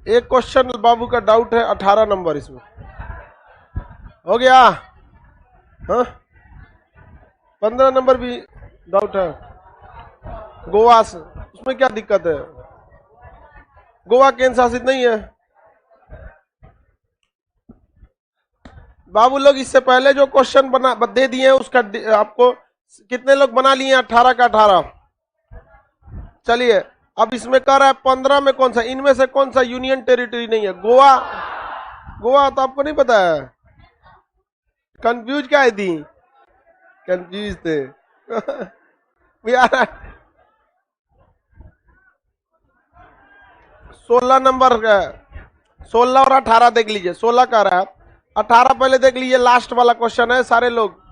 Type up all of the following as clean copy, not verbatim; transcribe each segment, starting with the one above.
एक क्वेश्चन बाबू का डाउट है, 18 नंबर इसमें हो गया। हाँ 15 नंबर भी डाउट है। गोवा से, उसमें क्या दिक्कत है? गोवा केंद्र शासित नहीं है बाबू लोग। इससे पहले जो क्वेश्चन बना दे दिए हैं उसका आपको कितने लोग बना लिए? 18 का 18। चलिए अब इसमें कह रहा है 15 में कौन सा, इनमें से कौन सा यूनियन टेरिटरी नहीं है? गोवा। गोवा तो आपको नहीं पता है? कंफ्यूज क्या है थी? कंफ्यूज थे यार। 16 नंबर का, 16 और 18 देख लीजिए। 16 का रहा है, 18 पहले देख लीजिए। लास्ट वाला क्वेश्चन है सारे लोग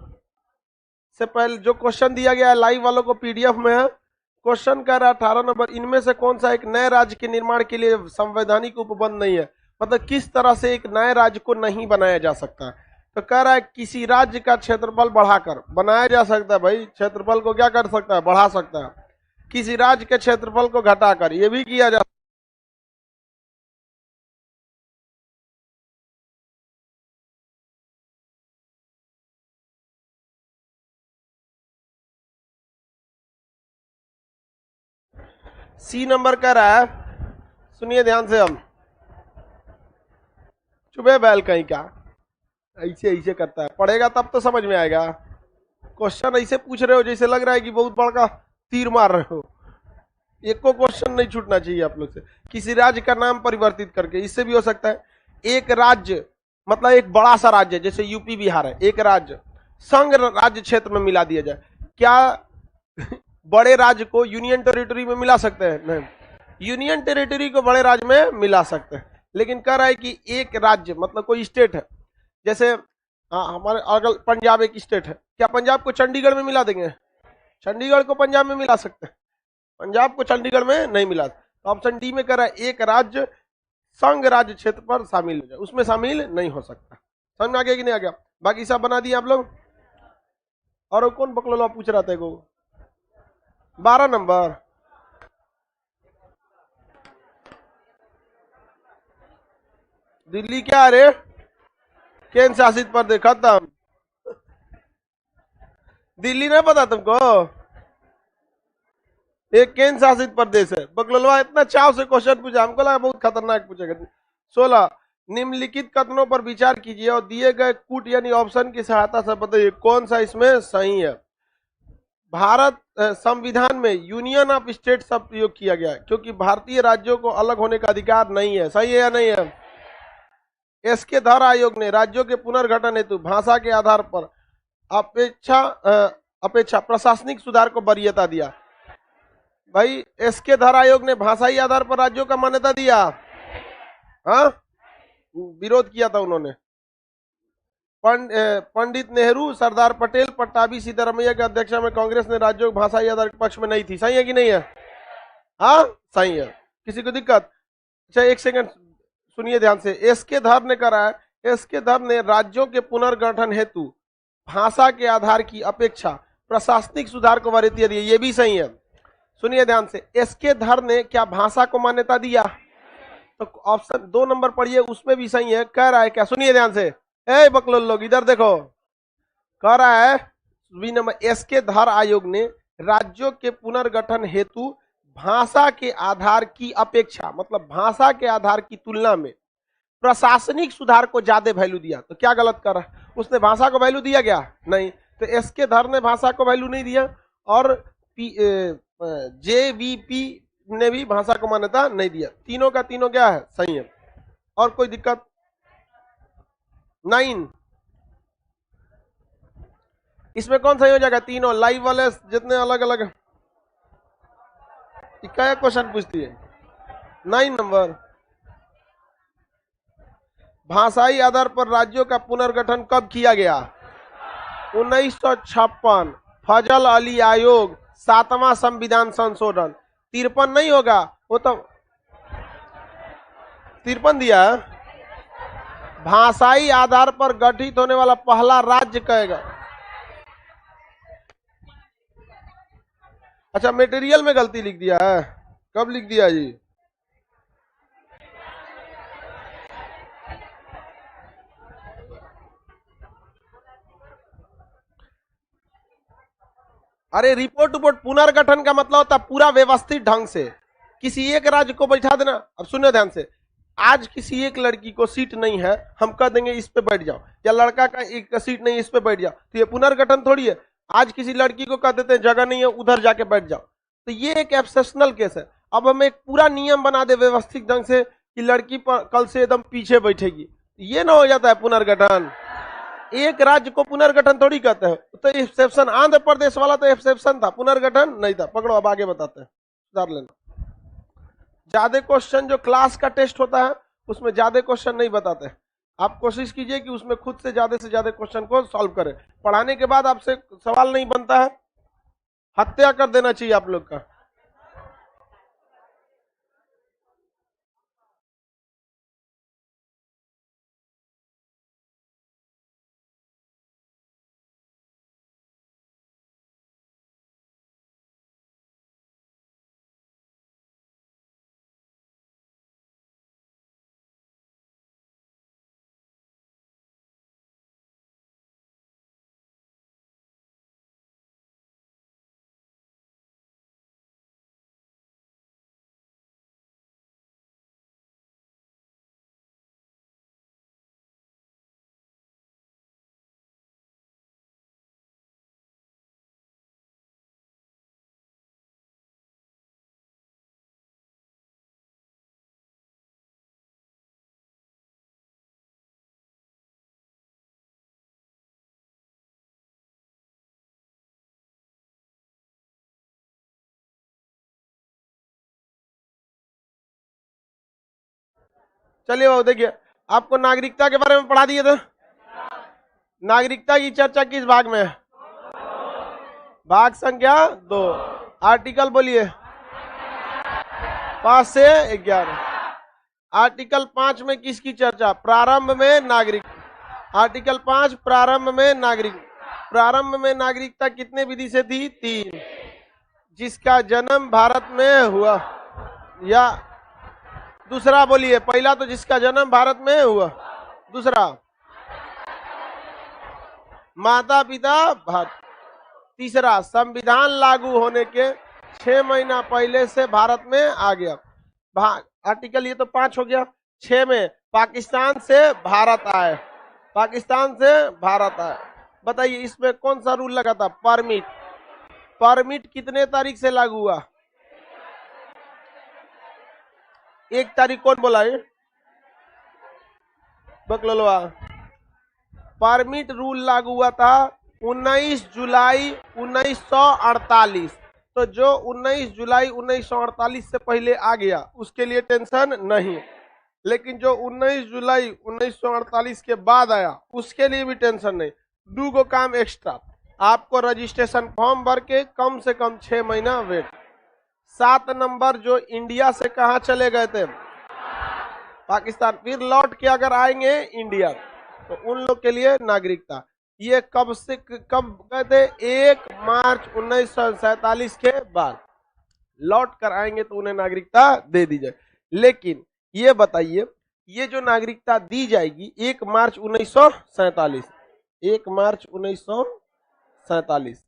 से पहले जो क्वेश्चन दिया गया है लाइव वालों को पीडीएफ में है। क्वेश्चन कह रहा है 18 नंबर, इनमें से कौन सा एक नए राज्य के निर्माण के लिए संवैधानिक उपबंध नहीं है? मतलब किस तरह से एक नए राज्य को नहीं बनाया जा सकता है? तो कह रहा है किसी राज्य का क्षेत्रफल बढ़ाकर बनाया जा सकता है। भाई क्षेत्रफल को क्या कर सकता है? बढ़ा सकता है। किसी राज्य के क्षेत्रफल को घटाकर ये भी किया जा। सी नंबर कह रहा है, सुनिए ध्यान से। हम चुबे बैल कहीं का ऐसे ऐसे करता है, पढ़ेगा तब तो समझ में आएगा। क्वेश्चन ऐसे पूछ रहे हो जैसे लग रहा है कि बहुत बड़ा तीर मार रहे हो। एक को क्वेश्चन नहीं छूटना चाहिए आप लोग से। किसी राज्य का नाम परिवर्तित करके, इससे भी हो सकता है। एक राज्य मतलब एक बड़ा सा राज्य जैसे यूपी बिहार है, एक राज्य संघ राज्य क्षेत्र में मिला दिया जाए। क्या बड़े राज्य को यूनियन टेरिटरी में मिला सकते हैं? नहीं। यूनियन टेरिटरी को बड़े राज्य में मिला सकते हैं, लेकिन कह रहा है कि एक राज्य मतलब कोई स्टेट है, जैसे हमारे अगल पंजाब एक स्टेट है, क्या पंजाब को चंडीगढ़ में मिला देंगे? चंडीगढ़ को पंजाब में मिला सकते हैं, पंजाब को चंडीगढ़ में नहीं मिला। तो ऑप्शन डी में कह रहा है एक राज्य संघ राज्य क्षेत्र पर शामिल हो जाए, उसमें शामिल नहीं हो सकता। समझ में आ गया कि नहीं आ गया? बाकी सब बना दिए आप लोग। और कौन बकलोला पूछ रहा था? 12 नंबर दिल्ली क्या रे? केंद्र शासित प्रदेश। खत्म। दिल्ली नहीं पता तुमको? एक केंद्र शासित प्रदेश है। बकलोलवा इतना चाव से क्वेश्चन पूछा, हमको लगा बहुत खतरनाक पूछेगा। 16 निम्नलिखित कथनों पर विचार कीजिए और दिए गए कूट यानी ऑप्शन की सहायता से बताइए कौन सा इसमें सही है। भारत संविधान में यूनियन ऑफ स्टेट शब्द प्रयोग किया गया है क्योंकि भारतीय राज्यों को अलग होने का अधिकार नहीं है। सही है या नहीं है? इसके धर आयोग ने राज्यों के पुनर्गठन हेतु भाषा के आधार पर अपेक्षा प्रशासनिक सुधार को वरीयता दिया। भाई इसके धर आयोग ने भाषाई आधार पर राज्यों का मान्यता दिया। हाँ विरोध किया था उन्होंने। पंडित नेहरू, सरदार पटेल, पट्टाभी सिद्धारमैया की अध्यक्षता में कांग्रेस ने राज्यों को भाषाई आधार के पक्ष में नहीं थी। सही है कि नहीं है? हाँ सही है। किसी को दिक्कत? अच्छा एक सेकंड सुनिए ध्यान से। एसके धर ने करा है, एसके धर ने राज्यों के पुनर्गठन हेतु भाषा के आधार की अपेक्षा प्रशासनिक सुधार को वरीयता दी। ये भी सही है। सुनिए ध्यान से, एसके धर ने क्या भाषा को मान्यता दिया? तो ऑप्शन 2 नंबर पढ़िए, उसमें भी सही है। कह रहा है क्या? सुनिए ध्यान से, ए बकलोल लोग इधर देखो। कह रहा है बी नंबर, एसके धर आयोग ने राज्यों के पुनर्गठन हेतु भाषा के आधार की अपेक्षा मतलब भाषा के आधार की तुलना में प्रशासनिक सुधार को ज्यादा वैल्यू दिया। तो क्या गलत कर रहा है? उसने भाषा को वैल्यू दिया क्या? नहीं। तो एसके धर ने भाषा को वैल्यू नहीं दिया और जेवीपी ने भी भाषा को मान्यता नहीं दिया। तीनों का तीनों क्या है? सही है। और कोई दिक्कत? 9 इसमें कौन सही हो जाएगा? तीनों लाइव वाले जितने अलग अलग क्या क्वेश्चन पूछती है? 9 नंबर, भाषाई आधार पर राज्यों का पुनर्गठन कब किया गया? 1956, फजल अली आयोग, 7वां संविधान संशोधन। 53 नहीं होगा वो तो 53 दिया है। भाषाई आधार पर गठित होने वाला पहला राज्य कहेगा। अच्छा मटेरियल में गलती लिख दिया है। कब लिख दिया जी? अरे रिपोर्ट पुनर्गठन का मतलब होता है पूरा व्यवस्थित ढंग से किसी एक राज्य को बैठा देना। अब सुनिए ध्यान से, आज किसी एक लड़की को सीट नहीं है, हम कह देंगे इस पे बैठ जाओ, या लड़का का एक सीट नहीं इस पे बैठ जाओ, तो ये पुनर्गठन थोड़ी है। आज किसी लड़की को कह देते हैं जगह नहीं है उधर जाके बैठ जाओ, तो ये एक एक्सेप्शनल केस है। अब हम एक पूरा नियम बना दे व्यवस्थित ढंग से कि लड़की पर कल से एकदम पीछे बैठेगी, ये ना हो जाता है पुनर्गठन। एक राज्य को पुनर्गठन थोड़ी कहते हैं, तो एक्सेप्शन आंध्र प्रदेश वाला तो एक्सेप्शन था, पुनर्गठन नहीं था। पकड़ो अब आगे बताते हैं, सुधार लेना। ज्यादा क्वेश्चन जो क्लास का टेस्ट होता है उसमें ज्यादा क्वेश्चन नहीं बताते। आप कोशिश कीजिए कि उसमें खुद से ज्यादा क्वेश्चन को सॉल्व करें। पढ़ाने के बाद आपसे सवाल नहीं बनता है, हत्या कर देना चाहिए आप लोग का। चलिए बाबू देखिए, आपको नागरिकता के बारे में पढ़ा दिए थे। नागरिकता की चर्चा किस भाग में है? भाग संख्या 2। आर्टिकल बोलिए 5 से 11। आर्टिकल 5 में किसकी चर्चा? प्रारंभ में नागरिक। आर्टिकल 5 प्रारंभ में नागरिक। प्रारंभ में नागरिकता कितने विधि से थी? 3। जिसका जन्म भारत में हुआ, या दूसरा बोलिए, पहला तो जिसका जन्म भारत में हुआ, दूसरा माता पिता भारत, तीसरा संविधान लागू होने के 6 महीना पहले से भारत में आ गया। आर्टिकल ये तो 5 हो गया। 6 में पाकिस्तान से भारत आए, पाकिस्तान से भारत आए। बताइए इसमें कौन सा रूल लगा था? परमिट। परमिट कितने तारीख से लागू हुआ? 1 तारीख। कौन बोला है? बकलवा। परमिट रूल लागू हुआ था 19 जुलाई 1948। तो जो 19 जुलाई 1948 से पहले आ गया उसके लिए टेंशन नहीं, लेकिन जो 19 जुलाई 1948 के बाद आया उसके लिए भी टेंशन नहीं। 2 गो काम एक्स्ट्रा, आपको रजिस्ट्रेशन फॉर्म भर के कम से कम 6 महीना वेट। 7 नंबर जो इंडिया से कहां चले गए थे? पाकिस्तान। फिर लौट के अगर आएंगे इंडिया तो उन लोग के लिए नागरिकता। ये कब से कब गए थे? 1 मार्च 1947 के बाद लौट कर आएंगे तो उन्हें नागरिकता दे दी जाए। लेकिन ये बताइए, ये जो नागरिकता दी जाएगी 1 मार्च 1947, 1 मार्च 1947,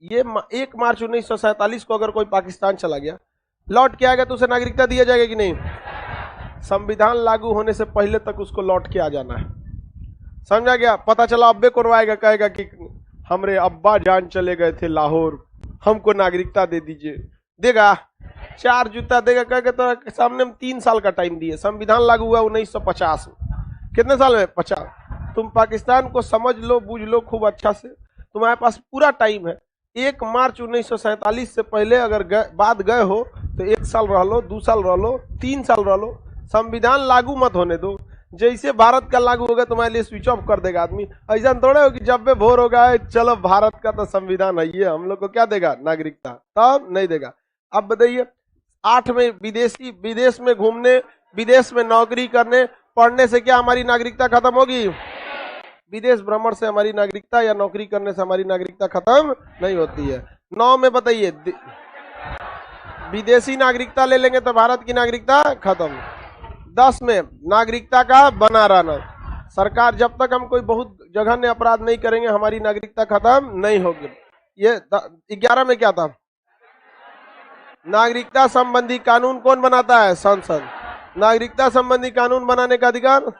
ये 1 मार्च 1947 को अगर कोई पाकिस्तान चला गया लौट के आएगा तो उसे नागरिकता दिया जाएगा कि नहीं? संविधान लागू होने से पहले तक उसको लौट के आ जाना है। समझा गया? पता चला अब्बे को रोएगा, कहेगा कि हमरे अब्बा जान चले गए थे लाहौर, हमको नागरिकता दे दीजिए। देगा? 4 जूता देगा। कहेगा तो सामने हम 3 साल का टाइम दिए। संविधान लागू हुआ 1950 में। कितने साल में? 50। तुम पाकिस्तान को समझ लो, बुझ लो खूब अच्छा से, तुम्हारे पास पूरा टाइम है। 1 मार्च 1947 से पहले अगर बाद गए हो तो 1 साल रह लो, 2 साल रह लो, 3 साल रह लो। संविधान लागू मत होने दो। जैसे भारत का लागू होगा तुम्हारे लिए स्विच ऑफ कर देगा आदमी। ऐसा थोड़े हो कि जब भी भोर होगा चलो भारत का तो संविधान है ये, हम लोग को क्या देगा? नागरिकता। तब नहीं देगा। अब बताइए 8 में विदेश में घूमने, विदेश में नौकरी करने, पढ़ने से क्या हमारी नागरिकता खत्म होगी? विदेश भ्रमण से हमारी नागरिकता या नौकरी करने से हमारी नागरिकता खत्म नहीं होती है। 9 में बताइए विदेशी नागरिकता ले लेंगे तो भारत की नागरिकता खत्म। 10 में नागरिकता का बना रहना। सरकार जब तक हम कोई बहुत जघन्य अपराध नहीं करेंगे हमारी नागरिकता खत्म नहीं होगी। ये 11 में क्या था? नागरिकता संबंधी कानून कौन बनाता है? संसद। नागरिकता संबंधी कानून बनाने का अधिकार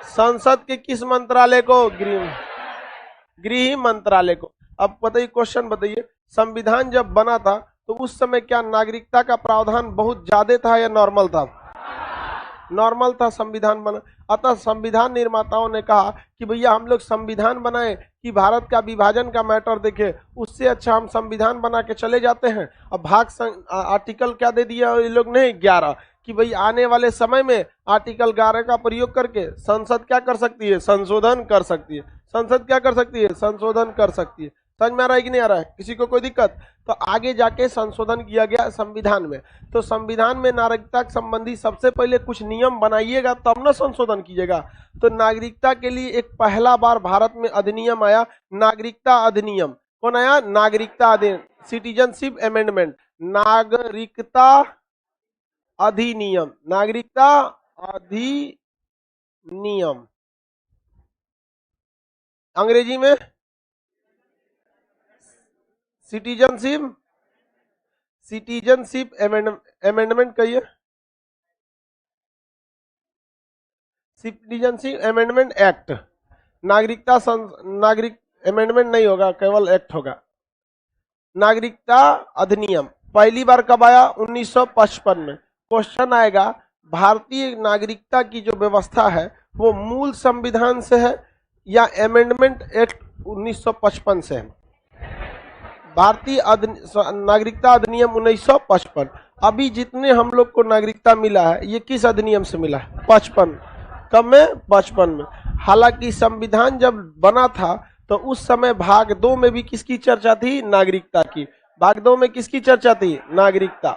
संसद के किस मंत्रालय को? गृह मंत्रालय को। अब बताइए, क्वेश्चन बताइए, संविधान जब बना था तो उस समय क्या नागरिकता का प्रावधान बहुत ज्यादा था या नॉर्मल था? नॉर्मल था संविधान बना। अतः संविधान निर्माताओं ने कहा कि भैया हम लोग संविधान बनाए कि भारत का विभाजन का मैटर देखे, उससे अच्छा हम संविधान बना के चले जाते हैं। अब आर्टिकल क्या दे दिया ये लोग ने? 11, कि भाई आने वाले समय में आर्टिकल 11 का प्रयोग करके संसद क्या कर सकती है? संशोधन कर सकती है। संसद क्या कर सकती है? संशोधन कर सकती है। समझ में आ रहा है कि नहीं आ रहा है? किसी को कोई दिक्कत? तो आगे जाके संशोधन किया गया संविधान में। तो संविधान में नागरिकता संबंधी सबसे पहले कुछ नियम बनाइएगा तब ना संशोधन कीजिएगा। तो नागरिकता के लिए एक पहला बार भारत में अधिनियम आया, नागरिकता अधिनियम। कौन आया? नागरिकता अधिनियम, सिटीजनशिप अमेंडमेंट, नागरिकता अधिनियम, नागरिकता अधिनियम, अंग्रेजी में सिटीजनशिप सिटीजनशिप अमेंडमेंट कहिए, सिटीजनशिप अमेंडमेंट एक्ट। नागरिक अमेंडमेंट नहीं होगा, केवल एक्ट होगा। नागरिकता अधिनियम पहली बार कब आया? 1955 में। क्वेश्चन आएगा, भारतीय नागरिकता की जो व्यवस्था है वो मूल संविधान से है या अमेंडमेंट एक्ट 1955 से है? भारतीय नागरिकता अधिनियम 1955। अभी जितने हम लोग को नागरिकता मिला है ये किस अधिनियम से मिला है? 55। कब में? 55 में। हालांकि संविधान जब बना था तो उस समय भाग 2 में भी किसकी चर्चा थी? नागरिकता की। भाग 2 में किसकी चर्चा थी? नागरिकता।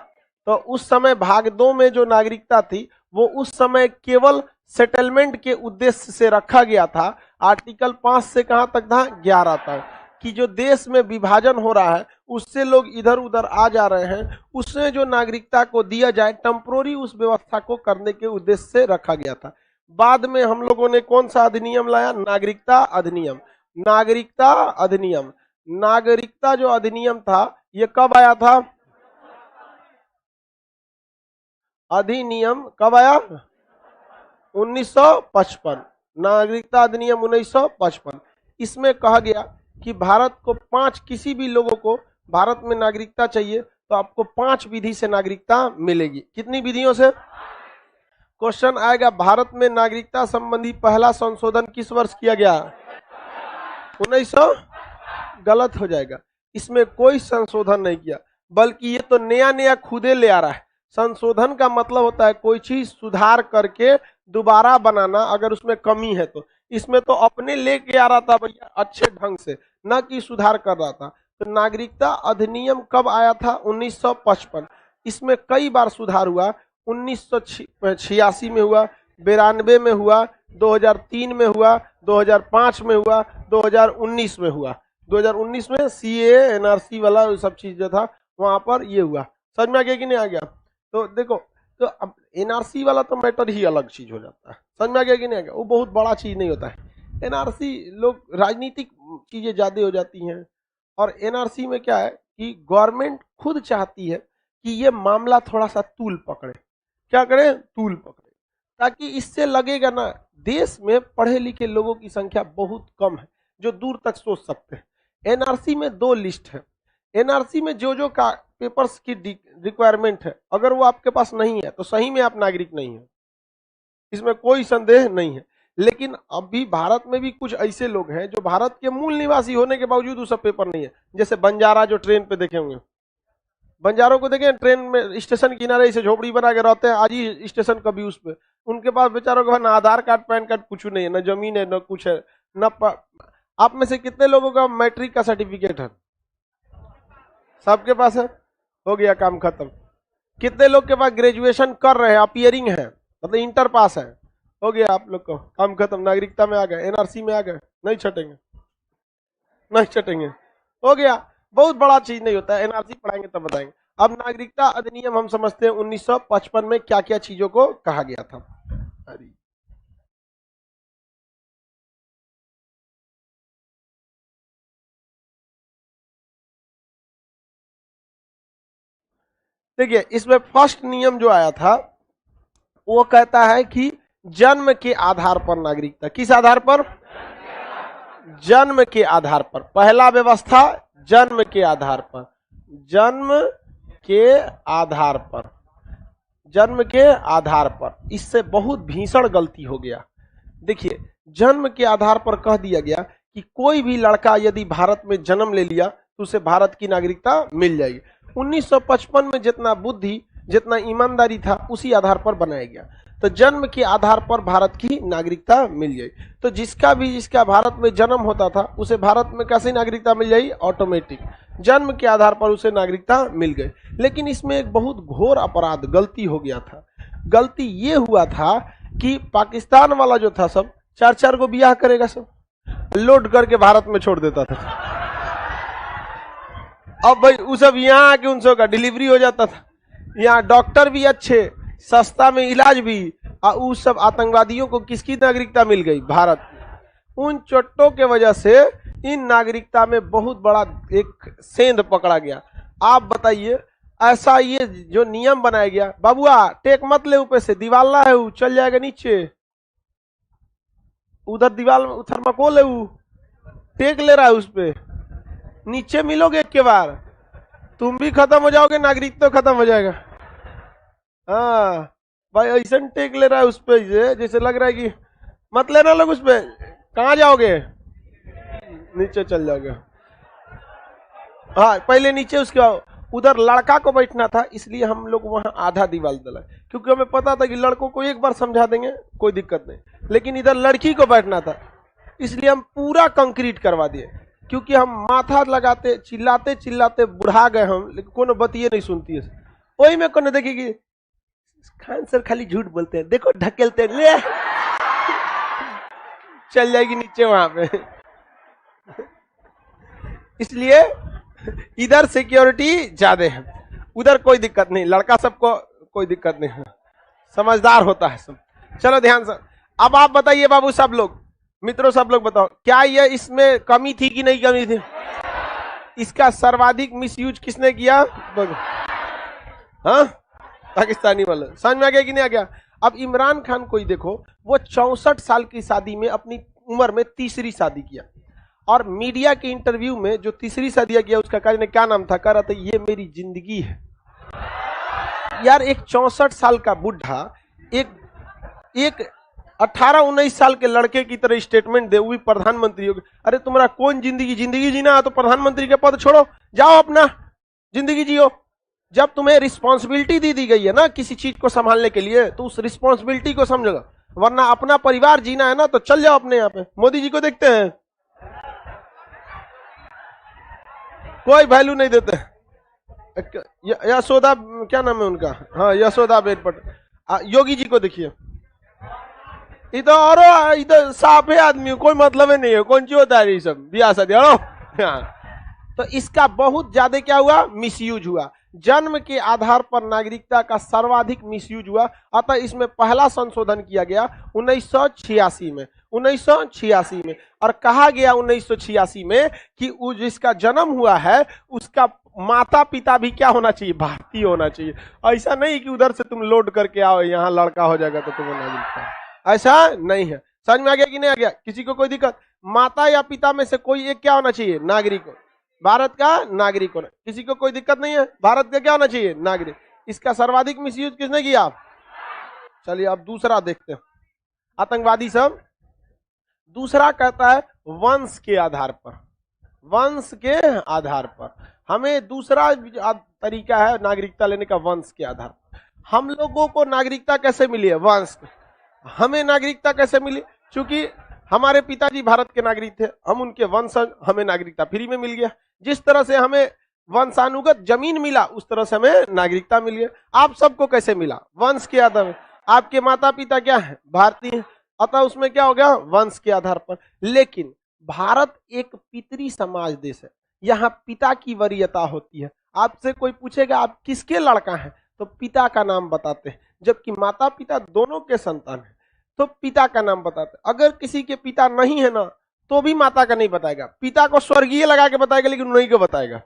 तो उस समय भाग 2 में जो नागरिकता थी वो उस समय केवल सेटलमेंट के उद्देश्य से रखा गया था। आर्टिकल 5 से कहां तक था? 11 तक, कि जो देश में विभाजन हो रहा है उससे लोग इधर उधर आ जा रहे हैं, उसमें जो नागरिकता को दिया जाए टेम्पोररी, उस व्यवस्था को करने के उद्देश्य से रखा गया था। बाद में हम लोगों ने कौन सा अधिनियम लाया? नागरिकता अधिनियम। नागरिकता अधिनियम, नागरिकता जो अधिनियम था ये कब आया था? अधिनियम कब आया? 1955। नागरिकता अधिनियम 1955। इसमें कहा गया कि भारत को 5, किसी भी लोगों को भारत में नागरिकता चाहिए तो आपको 5 विधि से नागरिकता मिलेगी। कितनी विधियों से? क्वेश्चन आएगा, भारत में नागरिकता संबंधी पहला संशोधन किस वर्ष किया गया? 1900? गलत हो जाएगा, इसमें कोई संशोधन नहीं किया, बल्कि ये तो नया नया खुदे ले आ रहा है। संशोधन का मतलब होता है कोई चीज सुधार करके दोबारा बनाना, अगर उसमें कमी है तो। इसमें तो अपने लेके आ रहा था भैया अच्छे ढंग से, न कि सुधार कर रहा था। तो नागरिकता अधिनियम कब आया था? 1955। इसमें कई बार सुधार हुआ। 1986 में हुआ, 92 में हुआ, 2003 में हुआ, 2005 में हुआ, 2019 में हुआ। 2019 में सीए एनआरसी वाला सब चीज जो था वहां पर ये हुआ। समझ में आ गया कि नहीं आ गया? तो देखो, तो अब एनआरसी वाला तो मैटर ही अलग चीज हो जाता है। समझ में आ गया कि नहीं आ गया? वो बहुत बड़ा चीज नहीं होता है। एनआरसी लोग राजनीतिक चीजें ज्यादा हो जाती हैं। और एनआरसी में क्या है कि गवर्नमेंट खुद चाहती है कि ये मामला थोड़ा सा तूल पकड़े। क्या करे? तूल पकड़े, ताकि इससे लगेगा ना देश में पढ़े लिखे लोगों की संख्या बहुत कम है जो दूर तक सोच सकते हैं। एनआरसी में 2 लिस्ट है। एनआरसी में जो जो का पेपर्स की रिक्वायरमेंट है, अगर वो आपके पास नहीं है तो सही में आप नागरिक नहीं है, इसमें कोई संदेह नहीं है। लेकिन अभी भारत में भी कुछ ऐसे लोग हैं जो भारत के मूल निवासी होने के बावजूद वो सब पेपर नहीं है। जैसे बंजारा जो ट्रेन पे देखे होंगे, बंजारों को देखें ट्रेन में स्टेशन किनारे ऐसे झोपड़ी बना के रहते हैं, आज ही स्टेशन कभी उस पे। उनके पास बेचारों के पास ना आधार कार्ड पैन कार्ड कुछ नहीं है, ना जमीन है, ना कुछ है, ना आप में से कितने लोगों का मैट्रिक का सर्टिफिकेट है? सबके पास है। हो गया काम खत्म। कितने लोग के पास ग्रेजुएशन कर रहे हैं, अपियरिंग है, मतलब इंटर पास है? हो गया आप लोग को काम खत्म। नागरिकता में आ गए, एनआरसी में आ गए, नहीं छटेंगे, नहीं छटेंगे। हो गया। बहुत बड़ा चीज नहीं होता है, एनआरसी पढ़ाएंगे तब बताएंगे। अब नागरिकता अधिनियम हम समझते हैं 1955 में क्या क्या चीजों को कहा गया था। देखिए इसमें फर्स्ट नियम जो आया था वो कहता है कि जन्म के आधार पर नागरिकता। किस आधार पर? जन्म के आधार पर। पहला व्यवस्था जन्म के आधार पर, जन्म के आधार पर, जन्म के आधार पर। इससे बहुत भीषण गलती हो गया। देखिए जन्म के आधार पर कह दिया गया कि कोई भी लड़का यदि भारत में जन्म ले लिया तो उसे भारत की नागरिकता मिल जाएगी। 1955 में जितना बुद्धि जितना ईमानदारी था उसी आधार पर बनाया गया। तो जन्म के आधार पर भारत की नागरिकता मिल जाएगी। तो जिसका भारत में जन्म होता था उसे भारत में कैसे नागरिकता मिल जाएगी? ऑटोमेटिक। जन्म के आधार पर उसे नागरिकता मिल गई। लेकिन इसमें एक बहुत घोर अपराध गलती हो गया था। गलती ये हुआ था कि पाकिस्तान वाला जो था सब 4-4 को ब्याह करेगा, सब लोड करके भारत में छोड़ देता था। अब भाई वो सब यहाँ आके उन सब का डिलीवरी हो जाता था। यहाँ डॉक्टर भी अच्छे, सस्ता में इलाज भी। और उस सब आतंकवादियों को किसकी नागरिकता मिल गई? भारत। उन चोटों के वजह से इन नागरिकता में बहुत बड़ा एक सेंध पकड़ा गया। आप बताइए, ऐसा ये जो नियम बनाया गया, बाबुआ टेक मत ले ऊपर से, दीवाला है वो चल जाएगा नीचे, उधर दीवार में थर्माकोल है वो टेक ले रहा है उस पे, नीचे मिलोगे एक के बार तुम भी खत्म हो जाओगे, नागरिक तो खत्म हो जाएगा। हाँ भाई ऐसा टेक ले रहा है उस पे जैसे लग रहा है कि मत लेना लोग उस पे, कहाँ जाओगे? नीचे चल जाओगे। हाँ पहले नीचे, उसके उधर लड़का को बैठना था इसलिए हम लोग वहां आधा दीवार डाला, क्योंकि हमें पता था कि लड़कों को एक बार समझा देंगे कोई दिक्कत नहीं, लेकिन इधर लड़की को बैठना था इसलिए हम पूरा कंक्रीट करवा दिए। क्योंकि हम माथा लगाते चिल्लाते चिल्लाते बुढ़ा गए हम, लेकिन कोनो बतिये नहीं सुनती है। वही में कोनो देखेगी खान सर खाली झूठ बोलते हैं, देखो ढकेलते हैं, ले चल जाएगी नीचे वहां पे। इसलिए इधर सिक्योरिटी ज्यादा है, उधर कोई दिक्कत नहीं, लड़का सबको कोई दिक्कत नहीं है, समझदार होता है सब। चलो ध्यान से अब आप बताइए बाबू, सब लोग मित्रों सब लोग बताओ, क्या ये इसमें कमी थी कि नहीं कमी थी? इसका सर्वाधिक मिसयूज किसने किया? हाँ पाकिस्तानी वाले। समझ में आ गया कि नहीं आ गया? अब इमरान खान को ही देखो, वो 64 साल की शादी में अपनी उम्र में तीसरी शादी किया, और मीडिया के इंटरव्यू में जो तीसरी शादी किया उसका कार्य ने क्या नाम था, कह रहा था ये मेरी जिंदगी है। यार एक 64 साल का बुढ़ा एक 18-19 साल के लड़के की तरह स्टेटमेंट दे, वो भी प्रधानमंत्री हो गए। अरे तुम्हारा कौन जिंदगी जीना है तो प्रधानमंत्री के पद छोड़ो, जाओ अपना जिंदगी जियो। जब तुम्हें रिस्पॉन्सिबिलिटी दी गई है ना किसी चीज को संभालने के लिए, तो उस रिस्पॉन्सिबिलिटी को समझो, वरना अपना परिवार जीना है ना तो चल जाओ अपने। यहाँ पे मोदी जी को देखते हैं, कोई वैल्यू नहीं देते। यशोदा क्या नाम है उनका, हाँ यशोदाबेन पटेल। योगी जी को देखिए, इधर और इधर साफ है आदमी, कोई मतलब ही नहीं है, कौन सी होता है सब ब्याह शादी। तो इसका बहुत ज्यादा क्या हुआ, मिसयूज हुआ। जन्म के आधार पर नागरिकता का सर्वाधिक मिसयूज हुआ। अतः इसमें पहला संशोधन किया गया 1986 में, 1986 में, और कहा गया 1986 में कि जिसका जन्म हुआ है उसका माता पिता भी क्या होना चाहिए, भारतीय होना चाहिए। ऐसा नहीं कि उधर से तुम लोड करके आओ यहाँ लड़का हो जाएगा तो तुम्हें नागरिकता, ऐसा नहीं है। समझ में आ गया कि नहीं आ गया? किसी को कोई दिक्कत? माता या पिता में से कोई एक क्या होना चाहिए, नागरिक, भारत का नागरिक होना। किसी को कोई दिक्कत नहीं है? भारत का क्या होना चाहिए, नागरिक। इसका सर्वाधिक मिसयूज किसने किया? चलिए अब दूसरा देखते हैं, आतंकवादी सब। दूसरा कहता है वंश के आधार पर, वंश के आधार पर। हमें दूसरा तरीका है नागरिकता लेने का, वंश के आधार पर। हम लोगों को नागरिकता कैसे मिली है, वंश। हमें नागरिकता कैसे मिली? क्योंकि हमारे पिताजी भारत के नागरिक थे, हम उनके वंशज, हमें नागरिकता फ्री में मिल गया। जिस तरह से हमें वंशानुगत जमीन मिला उस तरह से हमें नागरिकता मिल गया। आप सबको कैसे मिला? वंश के आधार पर। आपके माता पिता क्या है, भारतीय, अतः उसमें क्या हो गया, वंश के आधार पर। लेकिन भारत एक पितरी समाज देश है, यहाँ पिता की वरीयता होती है। आपसे कोई पूछेगा आप किसके लड़का हैं, तो पिता का नाम बताते हैं, जबकि माता पिता दोनों के संतान हैं तो पिता का नाम बताते। अगर किसी के पिता नहीं है ना तो भी माता का नहीं बताएगा, पिता को स्वर्गीय लगा के बताएगा लेकिन नहीं को बताएगा।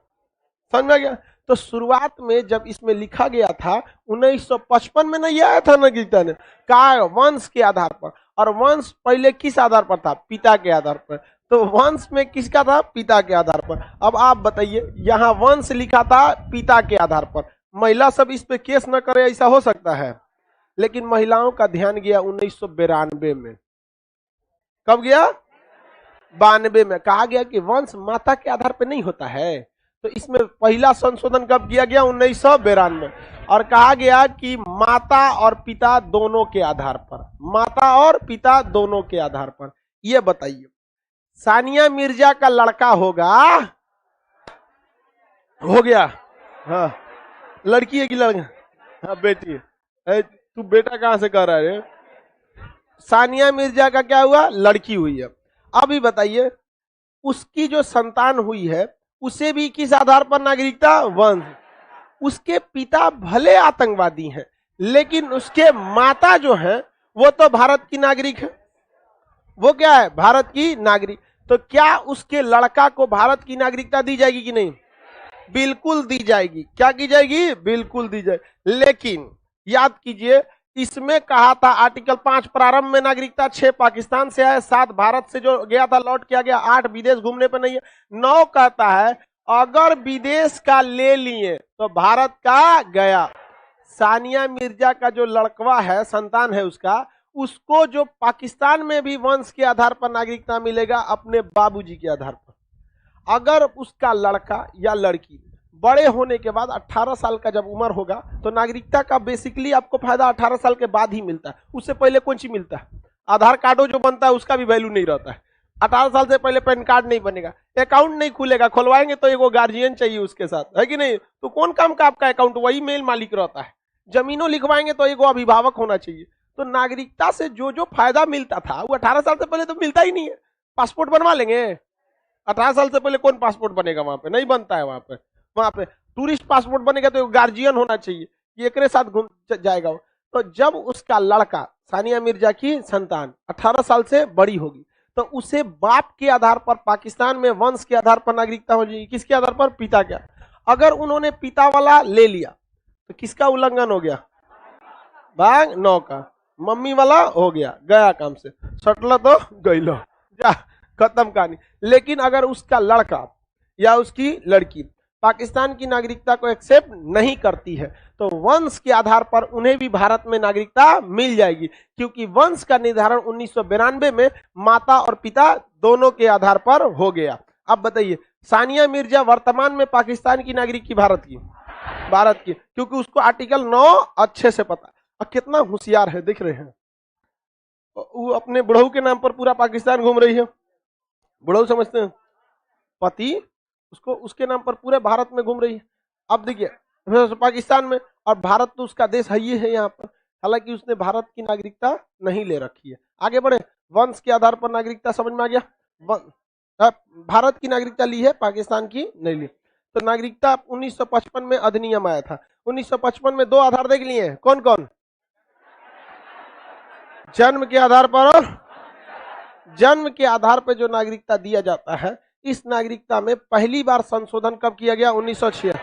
समझ में आ गया? तो शुरुआत में जब इसमें लिखा गया था 1955 में नहीं आया था नागरिकता ने, कहा वंश के आधार पर। और वंश पहले किस आधार पर था? पिता के आधार पर। तो वंश में किसका था? पिता के आधार पर। अब आप बताइए, यहाँ वंश लिखा था पिता के आधार पर, महिला सब इस पे केस न करे ऐसा हो सकता है? लेकिन महिलाओं का ध्यान गया 1992 में। कब गया? 92 में। कहा गया कि वंश माता के आधार पर नहीं होता है। तो इसमें पहला संशोधन कब किया गया? 1992। और कहा गया कि माता और पिता दोनों के आधार पर, माता और पिता दोनों के आधार पर। ये बताइए, सानिया मिर्जा का लड़का होगा? हो गया? हाँ। लड़की है कि लड़का? हाँ बेटी है। तू बेटा कहां से कह रहा है? सानिया मिर्जा का क्या हुआ? लड़की हुई है। अभी बताइए, उसकी जो संतान हुई है उसे भी किस आधार पर नागरिकता? वंश। उसके पिता भले आतंकवादी हैं, लेकिन उसके माता जो है वो तो भारत की नागरिक है। वो क्या है? भारत की नागरिक। तो क्या उसके लड़का को भारत की नागरिकता दी जाएगी कि नहीं? बिल्कुल दी जाएगी। क्या की जाएगी? बिल्कुल दी जाएगी। लेकिन याद कीजिए, इसमें कहा था आर्टिकल 5 प्रारंभ में नागरिकता 6 पाकिस्तान से है, 7 भारत से जो गया था लौट किया गया, 8 विदेश घूमने पर नहीं है, 9 कहता है अगर विदेश का ले लिए तो भारत का गया। सानिया मिर्जा का जो लड़कवा है, संतान है उसका, उसको जो पाकिस्तान में भी वंश के आधार पर नागरिकता मिलेगा अपने बाबूजी के आधार पर। अगर उसका लड़का या लड़की बड़े होने के बाद 18 साल का जब उम्र होगा तो नागरिकता का बेसिकली आपको फायदा 18 साल के बाद ही मिलता है। उससे पहले कौन सी मिलता है? आधार कार्डो जो बनता है उसका भी वैल्यू नहीं रहता है। 18 साल से पहले पैन कार्ड नहीं बनेगा, अकाउंट नहीं खुलेगा, खुलवाएंगे तो एगो गार्जियन चाहिए उसके साथ, है कि नहीं? तो कौन काम का आपका अकाउंट? वही मेल मालिक रहता है। जमीनों लिखवाएंगे तो एगो अभिभावक होना चाहिए। तो नागरिकता से जो जो फायदा मिलता था वो 18 साल से पहले तो मिलता ही नहीं है। पासपोर्ट बनवा लेंगे, 18 साल से पहले कौन पासपोर्ट बनेगा? वहां पे नहीं बनता है। वहां पे टूरिस्ट पासपोर्ट बनेगा तो गार्जियन होना चाहिए कि एक साथ घूम जाएगा। तो जब उसका लड़का, सानिया मिर्जा की संतान 18 साल से बड़ी होगी तो उसे बाप के आधार पर पाकिस्तान में वंश के आधार पर नागरिकता हो जाएगी। किसके आधार पर? पिता के। अगर उन्होंने पिता वाला ले लिया तो किसका उल्लंघन हो गया? भाग 9 का। मम्मी वाला हो गया, गया काम से, सटल तो गई लो, जा खत्म कहानी। लेकिन अगर उसका लड़का या उसकी लड़की पाकिस्तान की नागरिकता को एक्सेप्ट नहीं करती है तो वंश के आधार पर उन्हें भी भारत में नागरिकता मिल जाएगी, क्योंकि वंश का निर्धारण 1992 में माता और पिता दोनों के आधार पर हो गया। अब बताइए, सानिया मिर्जा वर्तमान में पाकिस्तान की नागरिक की भारत की? भारत की, क्योंकि उसको आर्टिकल 9 अच्छे से पता। और कितना होशियार है, देख रहे हैं, वो अपने बुढ़ऊ के नाम पर पूरा पाकिस्तान घूम रही है। बुढ़ऊ समझते हैं? पति उसको उसके नाम पर पूरे भारत में घूम रही है। अब देखिए पाकिस्तान में, और भारत तो उसका देश है ही है यहाँ पर, हालांकि उसने भारत की नागरिकता नहीं ले रखी है। आगे बढ़े, वंश के आधार पर नागरिकता समझ में आ गया। भारत की नागरिकता ली है, पाकिस्तान की नहीं ली। तो नागरिकता 1955 में अधिनियम आया था। 1955 में 2 आधार देख लिए, कौन कौन? जन्म के आधार पर, जन्म के आधार पर जो नागरिकता दिया जाता है, इस नागरिकता में पहली बार संशोधन कब किया गया? 1906।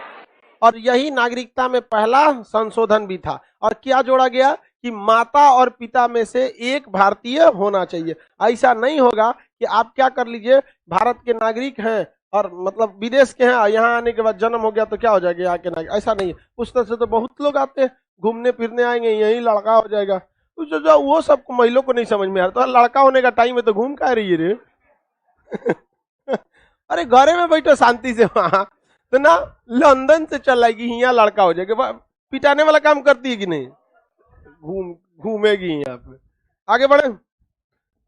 और यही नागरिकता में पहला संशोधन भी था। और क्या जोड़ा गया कि माता और पिता में से एक भारतीय होना चाहिए। ऐसा नहीं होगा कि आप क्या कर लीजिए, भारत के नागरिक हैं और मतलब विदेश के हैं, यहाँ आने के बाद जन्म हो गया तो क्या हो जाएगा यहाँ के नागरिक? ऐसा नहीं है। उस तरह से तो बहुत लोग आते हैं, घूमने फिरने आएंगे, यही लड़का हो जाएगा। जो वो सब महिलाओं को नहीं समझ में आ रहा। तो लड़का होने का टाइम है तो घूम का रही है रे। अरे घरे में बैठो शांति से, वहां तो ना लंदन से चल आएगी, यहाँ लड़का हो जाएगा। पिटाने वाला काम करती है कि नहीं? घूमेगी यहाँ पे। आगे बढ़े,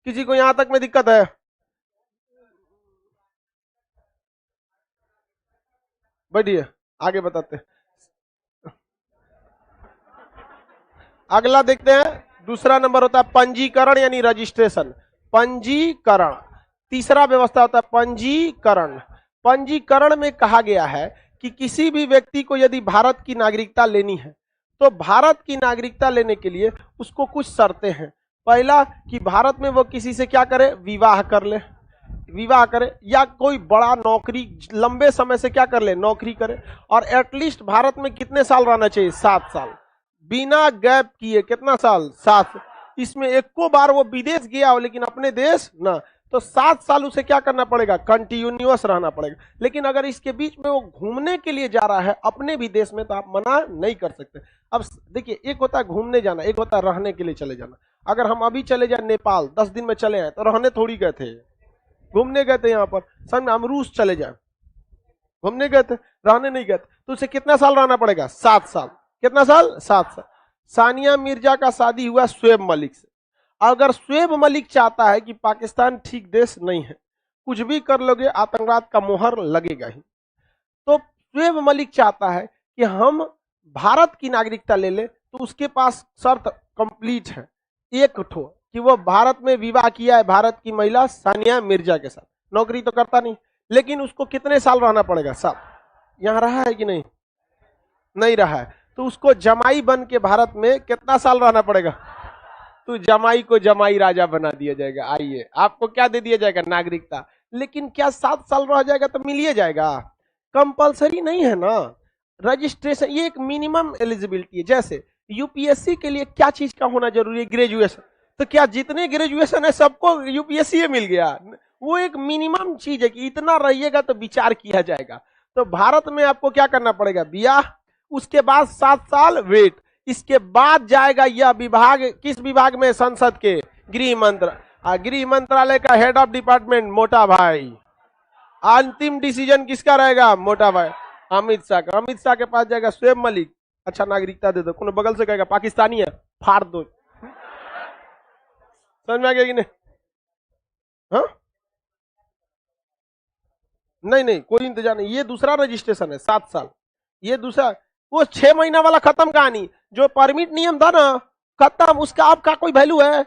किसी को यहां तक में दिक्कत है? बैठिए, आगे बताते हैं। अगला देखते हैं, दूसरा नंबर होता है पंजीकरण यानी रजिस्ट्रेशन। पंजीकरण, तीसरा व्यवस्था होता है पंजीकरण। पंजीकरण में कहा गया है कि किसी भी व्यक्ति को यदि भारत की नागरिकता लेनी है तो भारत की नागरिकता लेने के लिए उसको कुछ शर्तें हैं। पहला कि भारत में वो किसी से क्या करे? विवाह कर ले। विवाह करे या कोई बड़ा नौकरी लंबे समय से क्या कर ले, नौकरी करे, और एटलीस्ट भारत में कितने साल रहना चाहिए, 7 साल, बिना गैप किए। कितना साल, 7। इसमें एको बार वो विदेश गया हो लेकिन अपने देश ना, तो 7 साल उसे क्या करना पड़ेगा, कंटिन्यूअस रहना पड़ेगा। लेकिन अगर इसके बीच में वो घूमने के लिए जा रहा है अपने भी देश में, तो आप मना नहीं कर सकते। अब देखिए, एक होता है घूमने जाना, एक होता है रहने के लिए चले जाना। अगर हम अभी चले जाए नेपाल, 10 दिन में चले आए, तो रहने थोड़ी गए थे, घूमने गए थे। यहाँ पर समझ में, हम रूस चले जाए, घूमने गए थे, रहने नहीं गए थे, तो उसे कितना साल रहना पड़ेगा, 7 साल। कितना साल, 7 साल। सानिया मिर्जा का शादी हुआ शुएब मलिक से। अगर शुएब मलिक चाहता है कि पाकिस्तान ठीक देश नहीं है, कुछ भी कर लोगे आतंकवाद का मोहर लगेगा ही, तो शुएब मलिक चाहता है कि हम भारत की नागरिकता ले ले, तो उसके पास शर्त कंप्लीट है, एक ठो, कि वो भारत में विवाह किया है भारत की महिला सानिया मिर्जा के साथ। नौकरी तो करता नहीं, लेकिन उसको कितने साल रहना पड़ेगा, 7। यहां रहा है कि नहीं, नहीं रहा है, तो उसको जमाई बन के भारत में कितना साल रहना पड़ेगा, तो जमाई को जमाई राजा बना दिया जाएगा। आइए, आपको क्या दे दिया जाएगा, नागरिकता। लेकिन क्या 7 साल रह जाएगा तो मिलिए जाएगा, कंपलसरी नहीं है ना, रजिस्ट्रेशन, ये एक मिनिमम एलिजिबिलिटी है। जैसे यूपीएससी के लिए क्या चीज का होना जरूरी है, ग्रेजुएशन, तो क्या जितने ग्रेजुएशन है सबको यूपीएससी मिल गया, वो एक मिनिमम चीज है कि इतना रहिएगा तो विचार किया जाएगा। तो भारत में आपको क्या करना पड़ेगा, ब्याह, उसके बाद 7 साल वेट, इसके बाद जाएगा यह विभाग, किस विभाग में, संसद के गृह गृह मंत्रालय का हेड ऑफ डिपार्टमेंट मोटा भाई। अंतिम डिसीजन किसका रहेगा, मोटा भाई अमित शाह का। अमित शाह के पास जाएगा शुएब मलिक, अच्छा नागरिकता दे दो, कोनो बगल से कहेगा पाकिस्तानी है, फाड़ दो। समझ में आ गया कि नहीं, हाँ? नहीं नहीं, कोई इंतजार नहीं, ये दूसरा रजिस्ट्रेशन है, 7 साल, ये दूसरा। वो 6 महीना वाला खत्म कहानी, जो परमिट नियम था ना, खत्म, उसका आपका कोई वैल्यू है,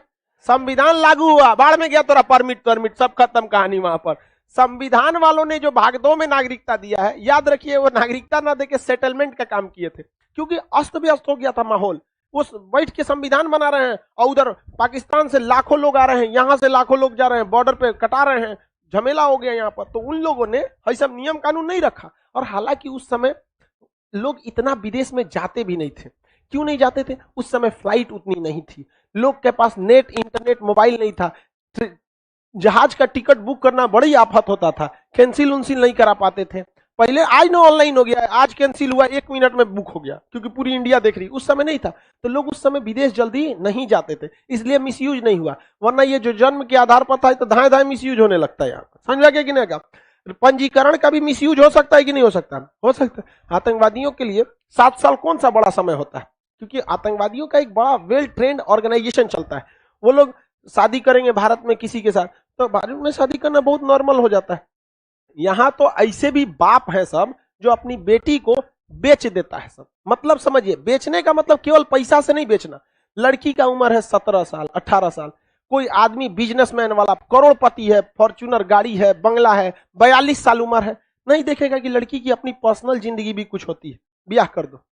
संविधान लागू हुआ, बाढ़ में गया तोरा परमिट सब खत्म कहानी। वहां पर संविधान वालों ने जो भाग 2 में नागरिकता दिया है, याद रखिए, वो नागरिकता ना देके सेटलमेंट का काम किए थे, क्योंकि अस्त व्यस्त हो गया था माहौल। उस बैठ के संविधान बना रहे हैं और उधर पाकिस्तान से लाखों लोग आ रहे हैं, यहां से लाखों लोग जा रहे हैं, बॉर्डर पे कटा रहे हैं, झमेला हो गया यहाँ पर। तो उन लोगों ने ऐसा नियम कानून नहीं रखा, और हालांकि उस समय लोग इतना विदेश में जाते भी नहीं थे। क्यों नहीं जाते थे, उस समय फ्लाइट उतनी नहीं थी, लोग के पास नेट, इंटरनेट, मोबाइल नहीं था, जहाज का टिकट बुक करना बड़ी आफत होता था, कैंसिल उनसिल नहीं करा पाते थे। पहले, आज ना ऑनलाइन हो गया, आज कैंसिल हुआ 1 मिनट में बुक हो गया, क्योंकि पूरी इंडिया देख रही। उस समय नहीं था, तो लोग उस समय विदेश जल्दी नहीं जाते थे, इसलिए मिसयूज नहीं हुआ। वरना ये जो जन्म के आधार पर था, तो धाए धाए मिसयूज होने लगता है। यहाँ समझ लगे कि नहीं का, पंजीकरण का भी मिसयूज हो सकता है कि नहीं हो सकता, हो सकता है। आतंकवादियों के लिए 7 साल कौन सा बड़ा समय होता है, क्योंकि आतंकवादियों का एक बड़ा वेल ट्रेंड ऑर्गेनाइजेशन चलता है। वो लोग शादी करेंगे भारत में किसी के साथ, तो भारत में शादी करना बहुत नॉर्मल हो जाता है। यहां तो ऐसे भी बाप है सब, जो अपनी बेटी को बेच देता है सब। मतलब समझिए, बेचने का मतलब केवल पैसा से नहीं बेचना। लड़की का उम्र है 17 साल, 18 साल, कोई आदमी बिजनेसमैन वाला करोड़पति है, फॉर्च्यूनर गाड़ी है, बंगला है, 42 साल उम्र है, नहीं देखेगा कि लड़की की अपनी पर्सनल जिंदगी भी कुछ होती है, ब्याह कर दो।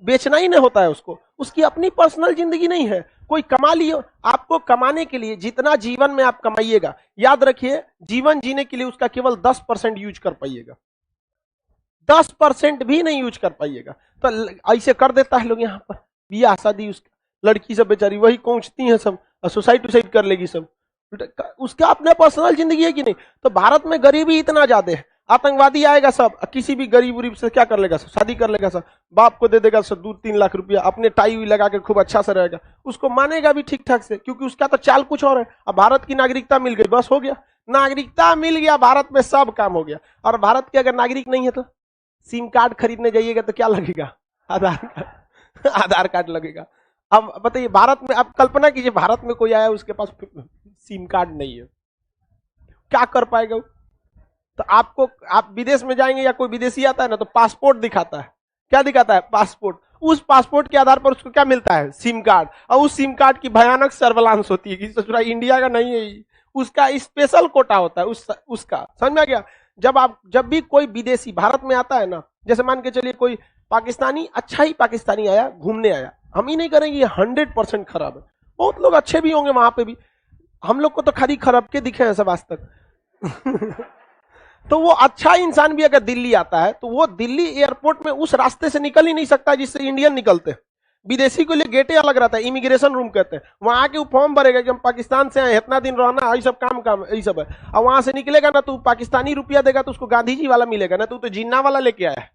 बेचना ही नहीं होता है उसको, उसकी अपनी पर्सनल जिंदगी नहीं है। कोई कमा लियो, आपको कमाने के लिए जितना जीवन में आप कमाइएगा, याद रखिए, जीवन जीने के लिए उसका केवल 10% यूज कर पाइएगा, 10% भी नहीं यूज कर पाइएगा। तो ऐसे कर देता है लोग यहाँ पर, ब्याह शादी, उसका लड़की सब बेचारी वही पहुंचती है सब, सुसाइड टुसाइड कर लेगी सब, उसका अपना पर्सनल जिंदगी है कि नहीं। तो भारत में गरीबी इतना ज्यादा है, आतंकवादी आएगा सब, किसी भी गरीब उरीब से क्या कर लेगा, सब शादी कर लेगा, सब बाप को दे देगा, सब 2-3 लाख रुपया, अपने टाई हुई लगा के खूब अच्छा से रहेगा, उसको मानेगा भी ठीक ठाक से, क्योंकि उसका तो चाल कुछ और है। अब भारत की नागरिकता मिल गई, बस हो गया, नागरिकता मिल गया, भारत में सब काम हो गया। और भारत के अगर नागरिक नहीं है तो सिम कार्ड खरीदने जाइएगा तो क्या लगेगा, आधार कार्ड, आधार कार्ड लगेगा। अब बताइए, भारत में, आप कल्पना कीजिए, भारत में कोई आया, उसके पास सिम कार्ड नहीं है, क्या कर पाएगा वो? तो आपको, आप विदेश में जाएंगे या कोई विदेशी आता है ना, तो पासपोर्ट दिखाता है, क्या दिखाता है, पासपोर्ट। उस पासपोर्ट के आधार पर उसको क्या मिलता है, सिम कार्ड। और उस सिम कार्ड की भयानक सर्विलांस होती है कि ससुरा इंडिया का नहीं है, उसका स्पेशल कोटा होता है उसका। समझ में आ गया। जब भी कोई विदेशी भारत में आता है ना, जैसे मान के चलिए कोई पाकिस्तानी, अच्छा ही पाकिस्तानी आया, घूमने आया, हम ही नहीं करेंगे ये 100% खराब है, बहुत लोग अच्छे भी होंगे वहां पे भी, हम लोग को तो खाली खराब के दिखे हैं सब आज तक। तो वो अच्छा इंसान भी अगर दिल्ली आता है तो वो दिल्ली एयरपोर्ट में उस रास्ते से निकल ही नहीं सकता जिससे इंडियन निकलते हैं। विदेशी के लिए गेटे अलग रहता है, इमिग्रेशन रूम कहते हैं। वहां आके वो फॉर्म भरेगा कि हम पाकिस्तान से आए, इतना दिन रहना, यही सब काम यही सब है। और वहां से निकलेगा ना तो पाकिस्तानी रुपया देगा तो उसको गांधी जी वाला मिलेगा ना, तो जिन्ना वाला लेके आया है,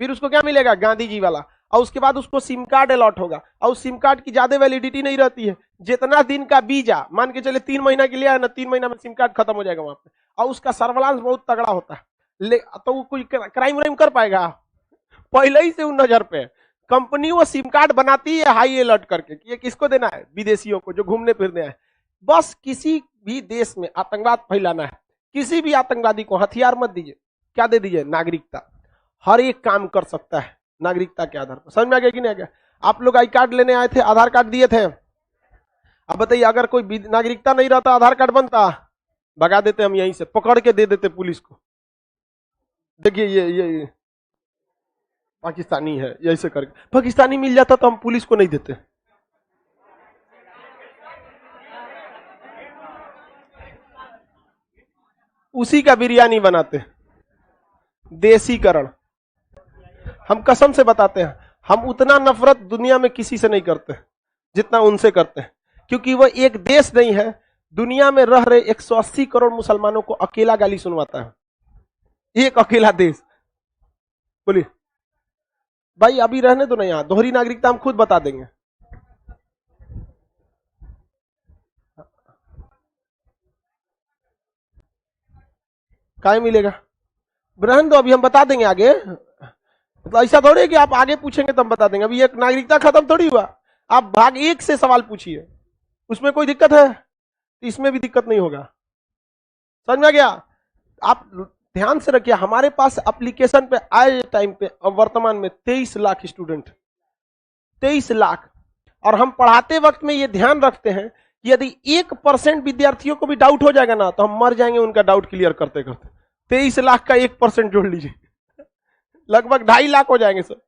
फिर उसको क्या मिलेगा, गांधी जी वाला। और उसके बाद उसको सिम कार्ड अलॉट होगा, और उस सिम कार्ड की ज्यादा वैलिडिटी नहीं रहती है। जितना दिन का वीजा, मान के चले 3 महीना के लिए आया ना, 3 महीना में सिम कार्ड खत्म हो जाएगा वहां पे। और उसका सर्वेलांस बहुत तगड़ा होता है, तो वो कोई क्राइम व्राइम कर पाएगा, पहले ही से उन नजर पे। कंपनी वो सिम कार्ड बनाती है हाई अलर्ट करके कि ये किसको देना है, विदेशियों को जो घूमने फिरने आए। बस किसी भी देश में आतंकवाद फैलाना है, किसी भी आतंकवादी को हथियार मत दीजिए, क्या दे दीजिए, नागरिकता। हर एक काम कर सकता है नागरिकता के आधार पर। समझ में आ गया कि नहीं आ गया? आप लोग आई कार्ड लेने आए थे, आधार कार्ड दिए थे। अब बताइए, अगर कोई नागरिकता नहीं रहता, आधार कार्ड बनता, भगा देते हम, यहीं से पकड़ के दे देते पुलिस को। देखिए ये पाकिस्तानी है, ऐसे करके पाकिस्तानी मिल जाता तो हम पुलिस को नहीं देते। उसी का बिरयानी बनाते। देसीकरण। हम कसम से बताते हैं, हम उतना नफरत दुनिया में किसी से नहीं करते जितना उनसे करते हैं, क्योंकि वो एक देश नहीं है, दुनिया में रह रहे 180 करोड़ मुसलमानों को अकेला गाली सुनवाता है, एक अकेला देश। बोलिए भाई, अभी रहने दो ना, यहां दोहरी नागरिकता हम खुद बता देंगे। काय मिलेगा, रहने दो, अभी हम बता देंगे आगे। मतलब ऐसा थोड़ी है कि आप आगे पूछेंगे तो हम बता देंगे। अभी एक नागरिकता खत्म थोड़ी हुआ, आप भाग 1 से सवाल पूछिए, उसमें कोई दिक्कत है? इसमें भी दिक्कत नहीं होगा। समझ में आ गया? आप ध्यान से रखिए, हमारे पास एप्लीकेशन पे आए टाइम पे वर्तमान में 23 लाख स्टूडेंट, 23 लाख। और हम पढ़ाते वक्त में ये ध्यान रखते हैं कि यदि 1% विद्यार्थियों को भी डाउट हो जाएगा ना तो हम मर जाएंगे उनका डाउट क्लियर करते करते। 23 लाख का 1% जोड़ लीजिए, लगभग 2.5 लाख हो जाएंगे सर।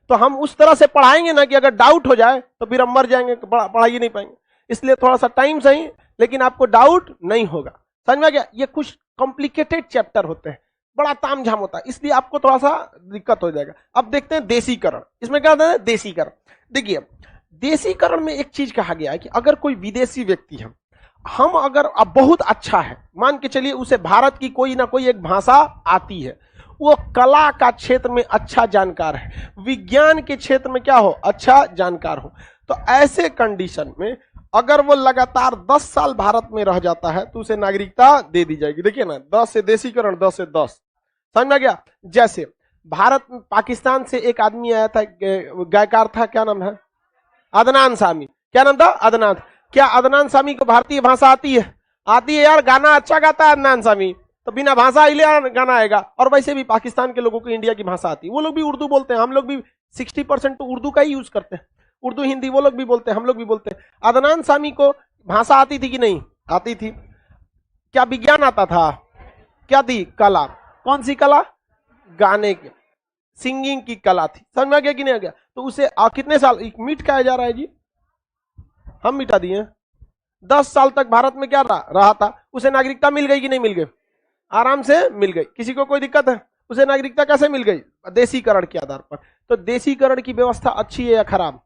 तो हम उस तरह से पढ़ाएंगे ना कि अगर डाउट हो जाए तो फिर हम मर जाएंगे, पढ़ाई नहीं पाएंगे। इसलिए थोड़ा सा टाइम सही, लेकिन आपको डाउट नहीं होगा। समझ में आ गया? ये कुछ कॉम्प्लिकेटेड चैप्टर होते हैं, बड़ा तामझाम होता है, इसलिए आपको थोड़ा सा दिक्कत हो जाएगा। अब देखते हैं देसीकरण। इसमें क्या होता है, देसीकरण। देखिए, देसीकरण में एक चीज कहा गया है कि अगर कोई विदेशी व्यक्ति है, हम अगर अब बहुत अच्छा है, मान के चलिए उसे भारत की कोई ना कोई एक भाषा आती है, वो कला का क्षेत्र में अच्छा जानकार है, विज्ञान के क्षेत्र में क्या हो, अच्छा जानकार हो, तो ऐसे कंडीशन में अगर वो लगातार 10 साल भारत में रह जाता है तो उसे नागरिकता दे दी जाएगी। देखिए ना, 10 से देसीकरण, 10 से 10। समझ में आ गया? जैसे भारत पाकिस्तान से एक आदमी आया था, गायकार था, क्या नाम है, अदनान सामी। क्या नाम था, अदनान। क्या अदनान सामी को भारतीय भाषा आती है? आती है यार, गाना अच्छा गाता है अदनान सामी, तो बिना भाषा हिले गाना आएगा। और वैसे भी पाकिस्तान के लोगों को इंडिया की भाषा आती है, वो लोग भी उर्दू बोलते हैं, हम लोग भी 60% तो उर्दू का ही यूज करते हैं। उर्दू हिंदी वो लोग भी बोलते हैं, हम लोग भी बोलते हैं। अदनान सामी को भाषा आती थी कि नहीं आती थी? क्या विज्ञान आता था? क्या थी? कला। कौन सी कला? गाने की, सिंगिंग की कला थी। समझ में आ गया कि नहीं आ गया? तो उसे कितने साल मिट खाया जा रहा है जी, हम मिटा दिए। 10 साल तक भारत में क्या रहा था, उसे नागरिकता मिल गई कि नहीं मिल गई? आराम से मिल गई। किसी को कोई दिक्कत है? उसे नागरिकता कैसे मिल गई? देसीकरण के आधार पर। तो देसीकरण की व्यवस्था अच्छी है या खराब?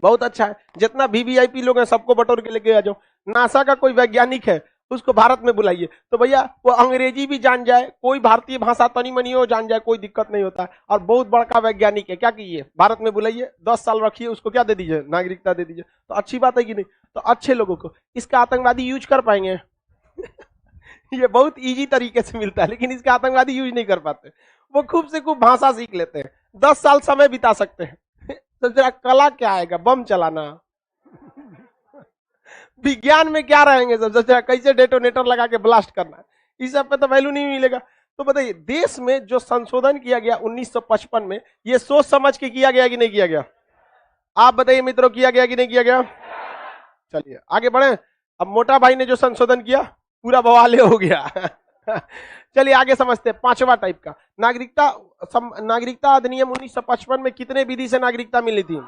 बहुत अच्छा है। जितना वीवीआईपी लोग हैं सबको बटोर के लेके आ जाओ। नासा का कोई वैज्ञानिक है, उसको भारत में बुलाइए, तो भैया वो अंग्रेजी भी जान जाए, कोई भारतीय भाषा तनी मनी हो जान जाए, कोई दिक्कत नहीं होता। और बहुत बड़का वैज्ञानिक है, क्या कीजिए, भारत में बुलाइए, 10 साल रखिए, उसको क्या दे दीजिए, नागरिकता दे दीजिए। तो अच्छी बात है कि नहीं? तो अच्छे लोगों को इसका आतंकवादी यूज कर पाएंगे। ये बहुत इजी तरीके से मिलता है, लेकिन इसका आतंकवादी यूज नहीं कर पाते। वो खूब से खूब भाषा सीख लेते हैं, 10 साल समय बिता सकते हैं। तो जरा कला क्या आएगा, बम चलाना। विज्ञान में क्या रहेंगे सब, कैसे डेटोनेटर लगा के ब्लास्ट करना, इस सब पे तो वैल्यू नहीं मिलेगा। तो बताइए, देश में जो संशोधन किया गया 1955 में, ये सोच समझ के किया गया कि नहीं किया गया? आप बताइए मित्रों, किया गया कि नहीं किया गया? चलिए आगे बढ़े। अब मोटा भाई ने जो संशोधन किया पूरा बवाले हो गया। चलिए आगे समझते हैं। 5वां टाइप का नागरिकता अधिनियम 1955 में कितने विधि से नागरिकता मिली थी?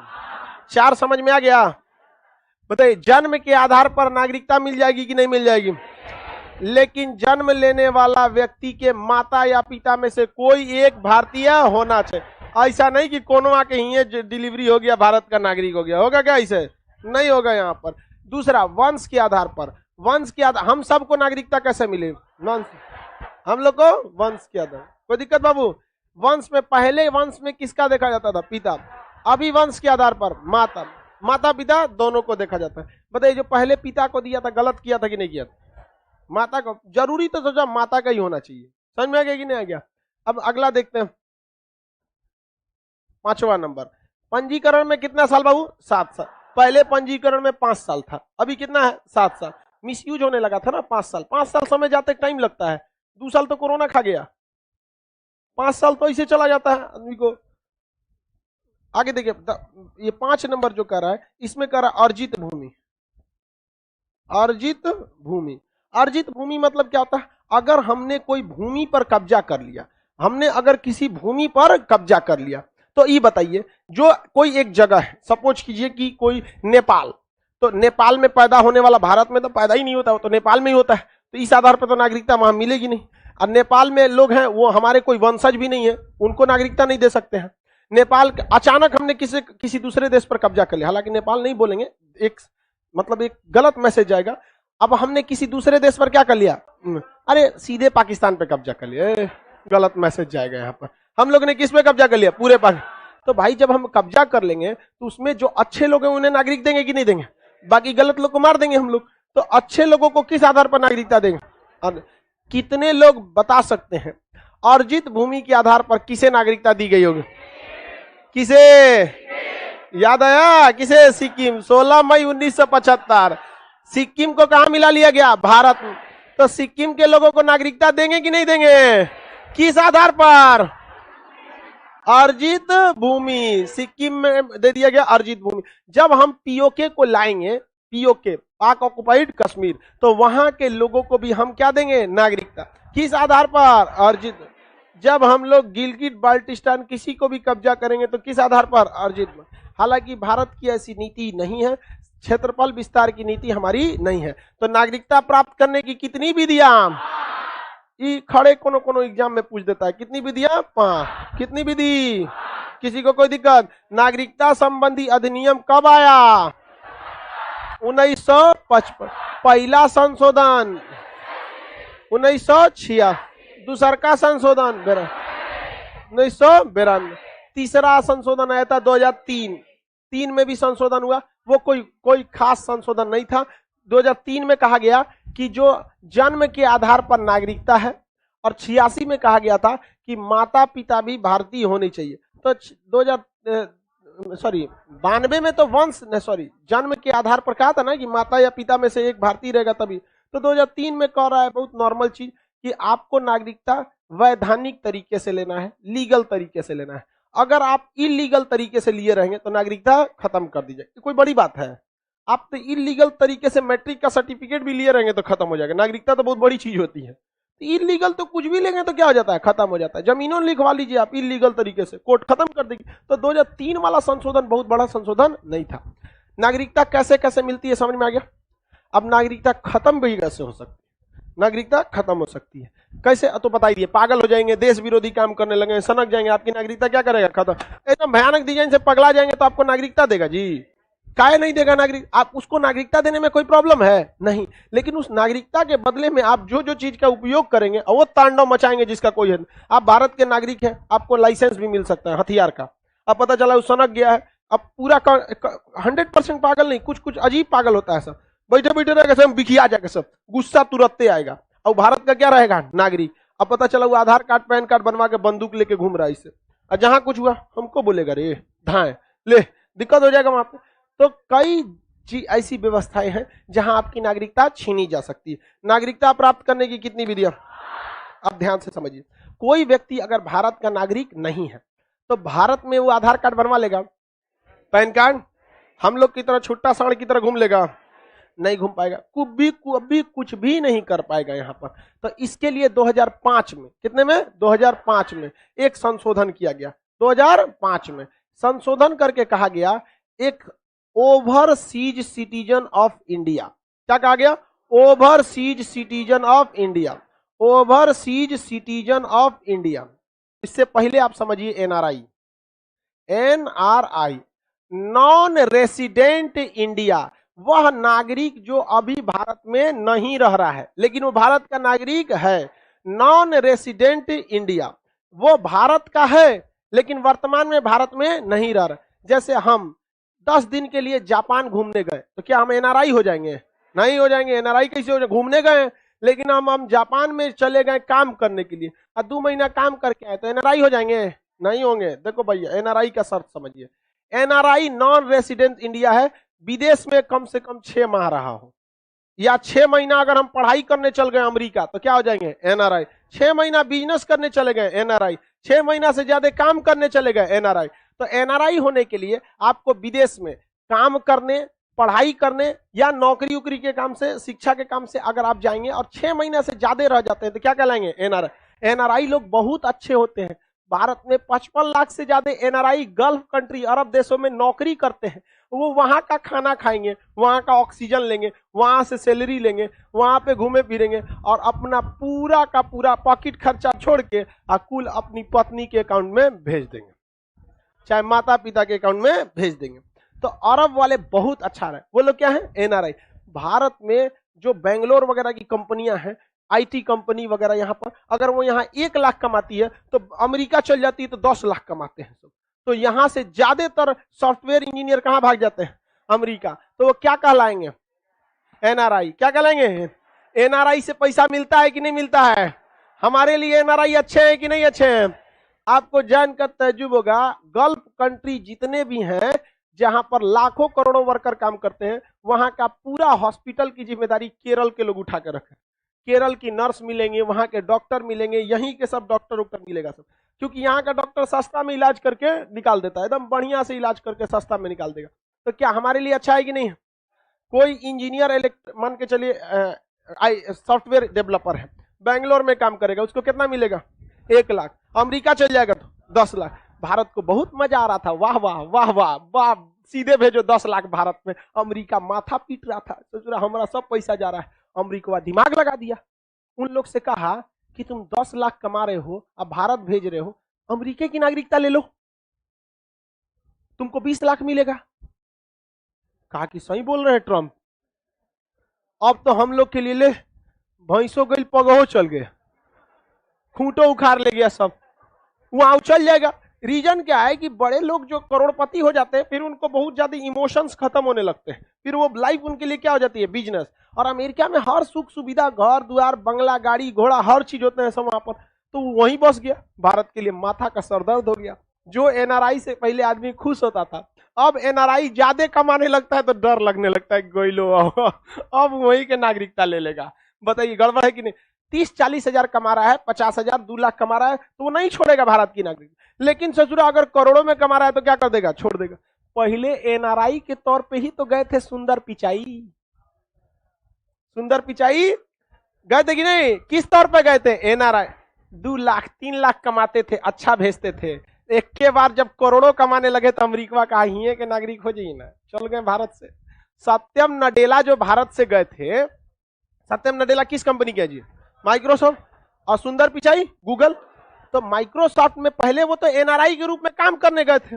4। समझ में आ गया? बताइए, जन्म के आधार पर नागरिकता मिल जाएगी कि नहीं मिल जाएगी? लेकिन जन्म लेने वाला व्यक्ति के माता या पिता में से कोई एक भारतीय होना चाहिए। ऐसा नहीं कि कोनो आके ही डिलीवरी हो गया भारत का नागरिक हो गया, होगा क्या? ऐसे नहीं होगा यहाँ पर। दूसरा, वंश के आधार पर, वंश के आधार, हम सबको नागरिकता कैसे मिले? वंश, हम लोग को वंश के आधार, कोई दिक्कत बाबू? वंश में, पहले वंश में किसका देखा जाता था? पिता। अभी वंश के आधार पर माता, माता पिता दोनों को देखा जाता है। बताइए, जो पहले पिता को दिया था गलत किया था कि नहीं किया था? माता को जरूरी तो सोचा माता का ही होना चाहिए। समझ में आ गया कि नहीं आ गया? अब अगला देखते हैं, 5वां नंबर, पंजीकरण में कितना साल बाबू? 7 साल। पहले पंजीकरण में 5 साल था, अभी कितना है? 7 साल। मिसयूज होने लगा था ना 5 साल। 5 साल समय जाते टाइम लगता है, 2 साल तो कोरोना खा गया, 5 साल तो ऐसे चला जाता है आदमी को। आगे देखिए, ये 5 नंबर जो कर रहा है, इसमें कर रहा है अर्जित भूमि। अर्जित भूमि, अर्जित भूमि मतलब क्या होता है? अगर हमने कोई भूमि पर कब्जा कर लिया, हमने अगर किसी भूमि पर कब्जा कर लिया, तो ये बताइए, जो कोई एक जगह है, सपोज कीजिए कि कोई नेपाल, तो नेपाल में पैदा होने वाला भारत में तो पैदा ही नहीं होता, वो तो नेपाल में ही होता है, तो इस आधार पर तो नागरिकता वहां मिलेगी नहीं। और नेपाल में लोग हैं, वो हमारे कोई वंशज भी नहीं है, उनको नागरिकता नहीं दे सकते हैं। नेपाल, अचानक हमने किसी दूसरे देश पर कब्जा कर लिया, हालांकि नेपाल नहीं बोलेंगे, एक मतलब एक गलत मैसेज जाएगा। अब हमने किसी दूसरे देश पर क्या कर लिया? अरे सीधे पाकिस्तान पे कब्जा कर लिया, गलत मैसेज जाएगा यहाँ पर। हम लोग ने किस पे कब्जा कर लिया? पूरे पाकिस्तान। तो भाई, जब हम कब्जा कर लेंगे तो उसमें जो अच्छे लोग हैं उन्हें नागरिक देंगे कि नहीं देंगे? बाकी गलत लोग को मार देंगे हम लोग। तो अच्छे लोगों को किस आधार पर नागरिकता देंगे? और कितने लोग बता सकते हैं अर्जित भूमि के आधार पर किसे नागरिकता दी गई होगी? किसे याद आया? किसे? सिक्किम, 16 मई 1975 सिक्किम को कहां मिला लिया गया? भारत में। तो सिक्किम के लोगों को नागरिकता देंगे कि नहीं देंगे? किस आधार पर? अर्जित भूमि। सिक्किम में दे दिया गया अर्जित भूमि। जब हम पीओके को लाएंगे, पीओके, पाक ऑक्युपाइड कश्मीर, तो वहां के लोगों को भी हम क्या देंगे? नागरिकता। किस आधार पर? अर्जित। जब हम लोग गिलगिट बाल्टिस्तान किसी को भी कब्जा करेंगे तो किस आधार पर? अर्जित। हालांकि भारत की ऐसी नीति नहीं है, क्षेत्रफल विस्तार की नीति हमारी नहीं है। तो नागरिकता प्राप्त करने की कितनी विधियां? खड़े कोनो कोनो एग्जाम में पूछ देता है, कितनी विधियां? 5। कितनी विधि? किसी को कोई दिक्कत? नागरिकता संबंधी अधिनियम कब आया? 1955। पहला संशोधन 1986। दूसरा का संशोधन 1992। तीसरा संशोधन आया था 2003। 3 में भी संशोधन हुआ, वो कोई खास संशोधन नहीं था। 2003 में कहा गया कि जो जन्म के आधार पर नागरिकता है, और 86 में कहा गया था कि माता पिता भी भारतीय होने चाहिए। तो 92 में तो जन्म के आधार पर कहा था ना कि माता या पिता में से एक भारतीय रहेगा तभी। तो 2003 में कह रहा है, बहुत नॉर्मल चीज, कि आपको नागरिकता वैधानिक तरीके से लेना है, लीगल तरीके से लेना है। अगर आप इलीगल तरीके से लिए रहेंगे तो नागरिकता खत्म कर दी जाएगी। कोई बड़ी बात है? आप तो इलीगल तरीके से मैट्रिक का सर्टिफिकेट भी लिए रहेंगे तो खत्म हो जाएगा। नागरिकता तो बहुत बड़ी चीज होती है। इलीगल तो कुछ भी लेंगे तो क्या हो जाता है? खत्म हो जाता है। जमीनों लिखवा लीजिए आप इलीगल तरीके से, कोर्ट खत्म कर देगी। तो 2003 वाला संशोधन बहुत बड़ा संशोधन नहीं था। नागरिकता कैसे कैसे मिलती है समझ में आ गया? अब नागरिकता खत्म भी कैसे हो सकती है? नागरिकता खत्म हो सकती है कैसे? तो बताइए, पागल हो जाएंगे, देश विरोधी काम करने लगे, सनक जाएंगे, आपकी नागरिकता क्या करेगा? खत्म। एकदम भयानक डिजाइन से पगला जाएंगे तो आपको नागरिकता देगा जी? काहे नहीं देगा नागरिक? आप उसको नागरिकता देने में कोई प्रॉब्लम है? नहीं। लेकिन उस नागरिकता के बदले में आप जो जो चीज का उपयोग करेंगे और वो तांडव मचाएंगे जिसका कोई है। आप भारत के नागरिक हैं, आपको लाइसेंस भी मिल सकता है हथियार का। अब पता चला वो सनक गया है, अब पूरा 100% पागल नहीं, कुछ कुछ अजीब पागल होता है सब, बैठे बैठे रहेगा सब, बिखिया जाएगा सब, गुस्सा तुरंत आएगा। और भारत का क्या रहेगा? नागरिक। अब पता चला वो आधार कार्ड पैन कार्ड बनवा के बंदूक लेके घूम रहा है इससे, और जहां कुछ हुआ हमको बोलेगा रे धाए ले, दिक्कत हो जाएगा वहां पे। तो कई ऐसी व्यवस्थाएं हैं जहां आपकी नागरिकता छीनी जा सकती है। नागरिकता प्राप्त करने की कितनी विधियां? अब ध्यान से समझिए, कोई व्यक्ति अगर भारत का नागरिक नहीं है तो भारत में वो आधार कार्ड बनवा लेगा, पैन कार्ड हम लोग की तरह छुट्टा सांड की तरह घूम लेगा? नहीं घूम पाएगा, कभी कुछ भी नहीं कर पाएगा यहाँ पर। तो इसके लिए 2005 में, कितने में? 2005 में एक संशोधन किया गया। 2005 में संशोधन करके कहा गया, एक ओवरसीज सिटीजन ऑफ इंडिया, क्या कहा गया? Overseas citizen of India, overseas citizen of India. इससे पहले आप समझिए NRI, NRI non resident India, वह नागरिक जो अभी भारत में नहीं रह रहा है लेकिन वो भारत का नागरिक है। नॉन रेसिडेंट इंडिया, वो भारत का है लेकिन वर्तमान में भारत में नहीं रह रहा। जैसे हम 10 दिन के लिए जापान घूमने गए तो क्या हम एनआरआई हो जाएंगे? नहीं हो जाएंगे। एनआरआई कैसे हो जाएंगे? घूमने गए लेकिन हम जापान में चले गए काम करने के लिए और 2 महीना काम करके आए तो एनआरआई हो जाएंगे? नहीं होंगे। देखो भैया एनआरआई का शर्त समझिए, एनआरआई नॉन रेसिडेंट इंडिया है, विदेश में कम से कम 6 माह रहा हो या 6 महीना अगर हम पढ़ाई करने चल गए अमेरिका तो क्या हो जाएंगे? एनआरआई। 6 महीना बिजनेस करने चले गए एनआरआई, 6 महीना से ज्यादा काम करने चले गए एनआरआई। तो एनआरआई होने के लिए आपको विदेश में काम करने, पढ़ाई करने या नौकरी उकरी के काम से, शिक्षा के काम से अगर आप जाएंगे और 6 महीना से ज्यादा रह जाते हैं तो क्या कहलाएंगे? एनआरआई। एनआरआई लोग बहुत अच्छे होते हैं। भारत में 55 लाख से ज्यादा एनआरआई गल्फ कंट्री, अरब देशों में नौकरी करते हैं। वो वहां का खाना खाएंगे, वहां का ऑक्सीजन लेंगे, वहां से सैलरी लेंगे, वहां पे घूमे फिरेंगे और अपना पूरा का पूरा पॉकेट खर्चा छोड़ के कुल अपनी पत्नी के अकाउंट में भेज देंगे, चाहे माता पिता के अकाउंट में भेज देंगे। तो अरब वाले बहुत अच्छा रहे। वो लोग क्या है? एनआरआई। भारत में जो बेंगलोर वगैरह की कंपनियां हैं, आईटी कंपनी वगैरह, यहाँ पर अगर वो यहाँ 1 लाख कमाती है तो अमेरिका चल जाती है तो 10 लाख कमाते हैं सब। तो यहाँ से ज्यादातर सॉफ्टवेयर इंजीनियर कहाँ भाग जाते हैं? अमेरिका। तो वो क्या कहलाएंगे? एनआरआई। क्या कहलाएंगे? एनआरआई से पैसा मिलता है कि नहीं मिलता है? हमारे लिए एनआरआई अच्छे हैं कि नहीं अच्छे हैं? आपको जानकर तजुब होगा, गल्फ कंट्री जितने भी हैं जहां पर लाखों करोड़ों वर्कर काम करते हैं, वहां का पूरा हॉस्पिटल की जिम्मेदारी केरल के लोग उठा कर रखे। केरल की नर्स मिलेंगे, वहां के डॉक्टर मिलेंगे, यहीं के सब डॉक्टर उक्टर मिलेगा सब, क्योंकि यहाँ का डॉक्टर सस्ता में इलाज करके निकाल देता है, एकदम बढ़िया से इलाज करके सस्ता में निकाल देगा। तो क्या हमारे लिए अच्छा है कि नहीं? कोई इंजीनियर मान के चलिए सॉफ्टवेयर डेवलपर है, बेंगलोर में काम करेगा, उसको कितना मिलेगा? 1 लाख। अमेरिका चल जाएगा तो 10 लाख। भारत को बहुत मजा आ रहा था, वाह वाह वाह वाह वाह, सीधे भेजो 10 लाख भारत में। अमेरिका माथा पीट रहा था, सोच रहा हमारा सब पैसा जा रहा है। अमेरिका दिमाग लगा दिया, उन लोग से कहा कि तुम 10 लाख कमा रहे हो, अब भारत भेज रहे हो, अमेरिका की नागरिकता ले लो, तुमको 20 लाख मिलेगा। कहा कि सही बोल रहे हैं ट्रम्प, अब तो हम लोग के लिए ले भैंसों गई पगहो चल गए, खूंटो उखाड़ ले गया सब, वहां चल जाएगा। रीजन क्या है कि बड़े लोग जो करोड़पति हो जाते हैं फिर उनको बहुत ज्यादा इमोशंस खत्म होने लगते हैं, फिर वो लाइफ उनके लिए क्या हो जाती है? बिजनेस। और अमेरिका में हर सुख सुविधा, घर द्वार, बंगला, गाड़ी घोड़ा, हर चीज होते हैं सब वहां पर, तो वहीं बस गया। भारत के लिए माथा का सरदर्द हो गया। जो एनआरआई से पहले आदमी खुश होता था, अब एनआरआई ज्यादा कमाने लगता है तो डर लगने लगता है, गोइलो अब वही के नागरिकता ले लेगा। बताइए गड़बड़ है कि नहीं? 30-40 हजार कमा रहा है, 50 हजार, 2 लाख कमा रहा है तो वो नहीं छोड़ेगा भारत की नागरिक। लेकिन ससुरा अगर करोड़ों में कमा रहा है तो क्या कर देगा? छोड़ देगा। पहले एनआरआई के तौर पे ही तो गए थे सुंदर पिचाई, सुंदर पिचाई गए थे कि नहीं? किस तौर पे गए थे? एनआरआई। 2 लाख 3 लाख कमाते थे, अच्छा भेजते थे। एक के बार जब करोड़ों कमाने लगे तो अमेरिका का ही के नागरिक हो जाइए ना, चल गए भारत से। सत्यम नडेला जो भारत से गए थे, सत्यम नडेला किस कंपनी के? जी माइक्रोसॉफ्ट। और सुंदर पिचाई गूगल। तो माइक्रोसॉफ्ट में पहले वो तो एनआरआई के रूप में काम करने गए थे,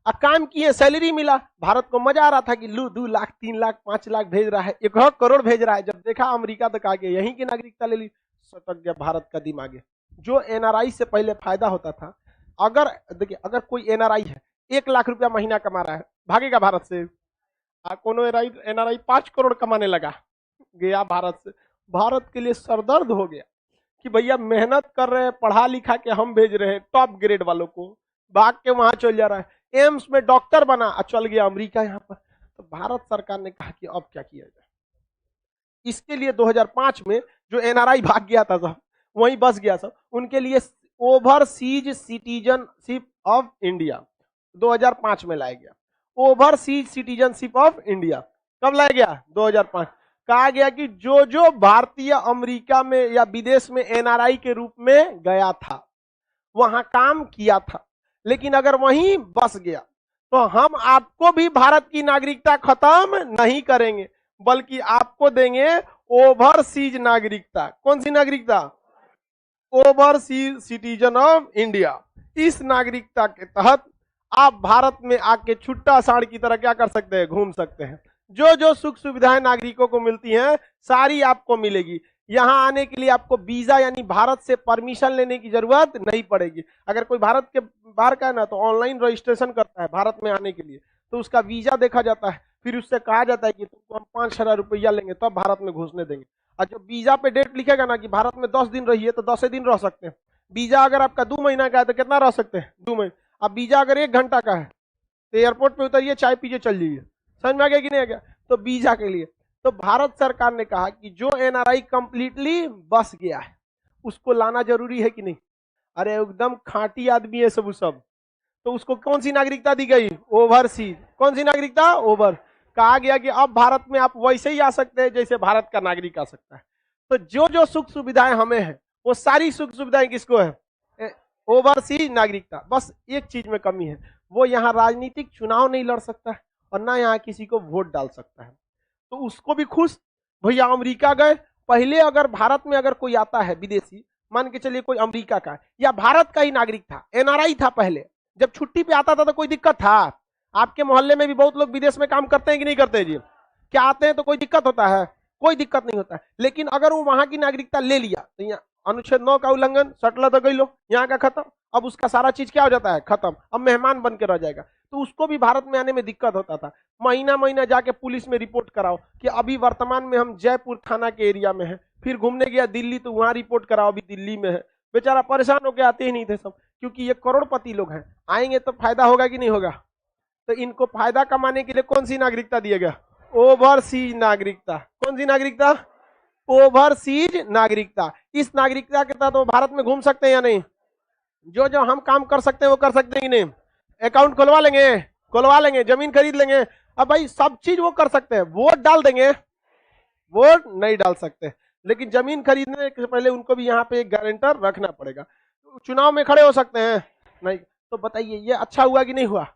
अब काम किए, सैलरी मिला, भारत को मजा आ रहा था कि लू 2 लाख 3 लाख 5 लाख भेज रहा है, 1 करोड़ भेज रहा है। जब देखा अमेरिका तक आ गया, यहीं की नागरिकता ले ली, सटक गया भारत का दिमाग। जो एनआरआई से पहले फायदा होता था, अगर देखिए अगर कोई एनआरआई है 1 लाख रुपया महीना कमा रहा है, भागेगा भारत से? कोनो एनआरआई 5 करोड़ कमाने लगा, गया भारत से। भारत के लिए सरदर्द हो गया कि भैया मेहनत कर रहे हैं, पढ़ा लिखा के हम भेज रहे हैं टॉप ग्रेड वालों को, भाग के वहां चल जा रहा है, एम्स में डॉक्टर बना चल गया अमेरिका यहाँ पर। तो भारत सरकार ने कहा कि अब क्या किया जाए। इसके लिए 2005 में जो एनआरआई भाग गया था सब, वहीं बस गया सब, उनके लिए ओवरसीज सिटीजनशिप ऑफ इंडिया 2005 में लाया गया। ओवरसीज सिटीजनशिप ऑफ इंडिया कब लाया गया? 2005। कहा गया कि जो जो भारतीय अमेरिका में या विदेश में एनआरआई के रूप में गया था, वहां काम किया था, लेकिन अगर वहीं बस गया तो हम आपको भी भारत की नागरिकता खत्म नहीं करेंगे, बल्कि आपको देंगे ओवरसीज नागरिकता। कौन सी नागरिकता? Overseas citizen of India. इस नागरिकता के तहत आप भारत में आके छुट्टा सांड की तरह क्या कर सकते हैं? घूम सकते हैं। जो जो सुख सुविधाएं नागरिकों को मिलती हैं सारी आपको मिलेगी। यहां आने के लिए आपको वीजा यानी भारत से परमिशन लेने की जरूरत नहीं पड़ेगी। अगर कोई भारत के बाहर का है ना तो ऑनलाइन रजिस्ट्रेशन करता है भारत में आने के लिए, तो उसका वीजा देखा जाता है, फिर उससे कहा जाता है कि तुमको हम 5,000 रुपया लेंगे तब भारत में घुसने देंगे। और जो वीजा पे डेट लिखेगा ना कि भारत में 10 दिन रहिए तो 10 दिन रह सकते हैं। वीजा अगर आपका 2 महीना का है तो कितना रह सकते हैं? 2 महीने। अब वीजा अगर 1 घंटा का है तो एयरपोर्ट पे उतरिए, चाय पीजिए, चल जाइए। समझ में आ गया कि नहीं आ गया? तो वीजा के लिए तो भारत सरकार ने कहा कि जो एनआरआई कंप्लीटली बस गया है उसको लाना जरूरी है कि नहीं? अरे एकदम खांटी आदमी है सब। तो उसको कौन सी नागरिकता दी गई? ओवरसीज। कौन सी नागरिकता? ओवर। कहा गया कि अब भारत में आप वैसे ही आ सकते हैं जैसे भारत का नागरिक आ सकता है। तो जो जो सुख सुविधाएं हमें है वो सारी सुख सुविधाएं किसको है? ओवरसीज नागरिकता। बस एक चीज में कमी है, वो यहाँ राजनीतिक चुनाव नहीं लड़ सकता है और ना यहाँ किसी को वोट डाल सकता है। तो उसको भी खुश, भैया अमेरिका गए। पहले अगर भारत में अगर कोई आता है विदेशी, मान के चलिए कोई अमेरिका का या भारत का ही नागरिक था, एनआरआई था, पहले जब छुट्टी पे आता था तो कोई दिक्कत था? आपके मोहल्ले में भी बहुत लोग विदेश में काम करते हैं कि नहीं करते जी? क्या आते हैं तो कोई दिक्कत होता है? कोई दिक्कत नहीं होता है। लेकिन अगर वो वहां की नागरिकता ले लिया तो यहाँ अनुच्छेद 9 का उल्लंघन, सटला तो गई लो, यहाँ का खत्म। अब उसका सारा चीज क्या हो जाता है? खत्म। अब मेहमान बन के रह जाएगा। तो उसको भी भारत में आने में दिक्कत होता था। महीना महीना जाके पुलिस में रिपोर्ट कराओ कि अभी वर्तमान में हम जयपुर थाना के एरिया में है, फिर घूमने गया दिल्ली तो वहां रिपोर्ट कराओ अभी दिल्ली में है। बेचारा परेशान होकर आते ही नहीं थे सब, क्योंकि ये करोड़पति लोग हैं, आएंगे तो फायदा होगा कि नहीं होगा? तो इनको फायदा कमाने के लिए कौन सी नागरिकता दिया गया? ओवरसीज नागरिकता। कौन सी नागरिकता? ओवरसीज नागरिकता। इस नागरिकता के तहत वो भारत में घूम सकते हैं या नहीं? जो जो हम काम कर सकते हैं वो कर सकते हैं कि नहीं? अकाउंट खुलवा लेंगे, जमीन खरीद लेंगे। अब भाई सब चीज वो कर सकते हैं। वोट डाल देंगे? वोट नहीं डाल सकते, लेकिन जमीन खरीदने से पहले उनको भी यहाँ पे एक गारंटर रखना पड़ेगा। चुनाव में खड़े हो सकते हैं? नहीं। तो बताइए ये अच्छा हुआ कि नहीं हुआ?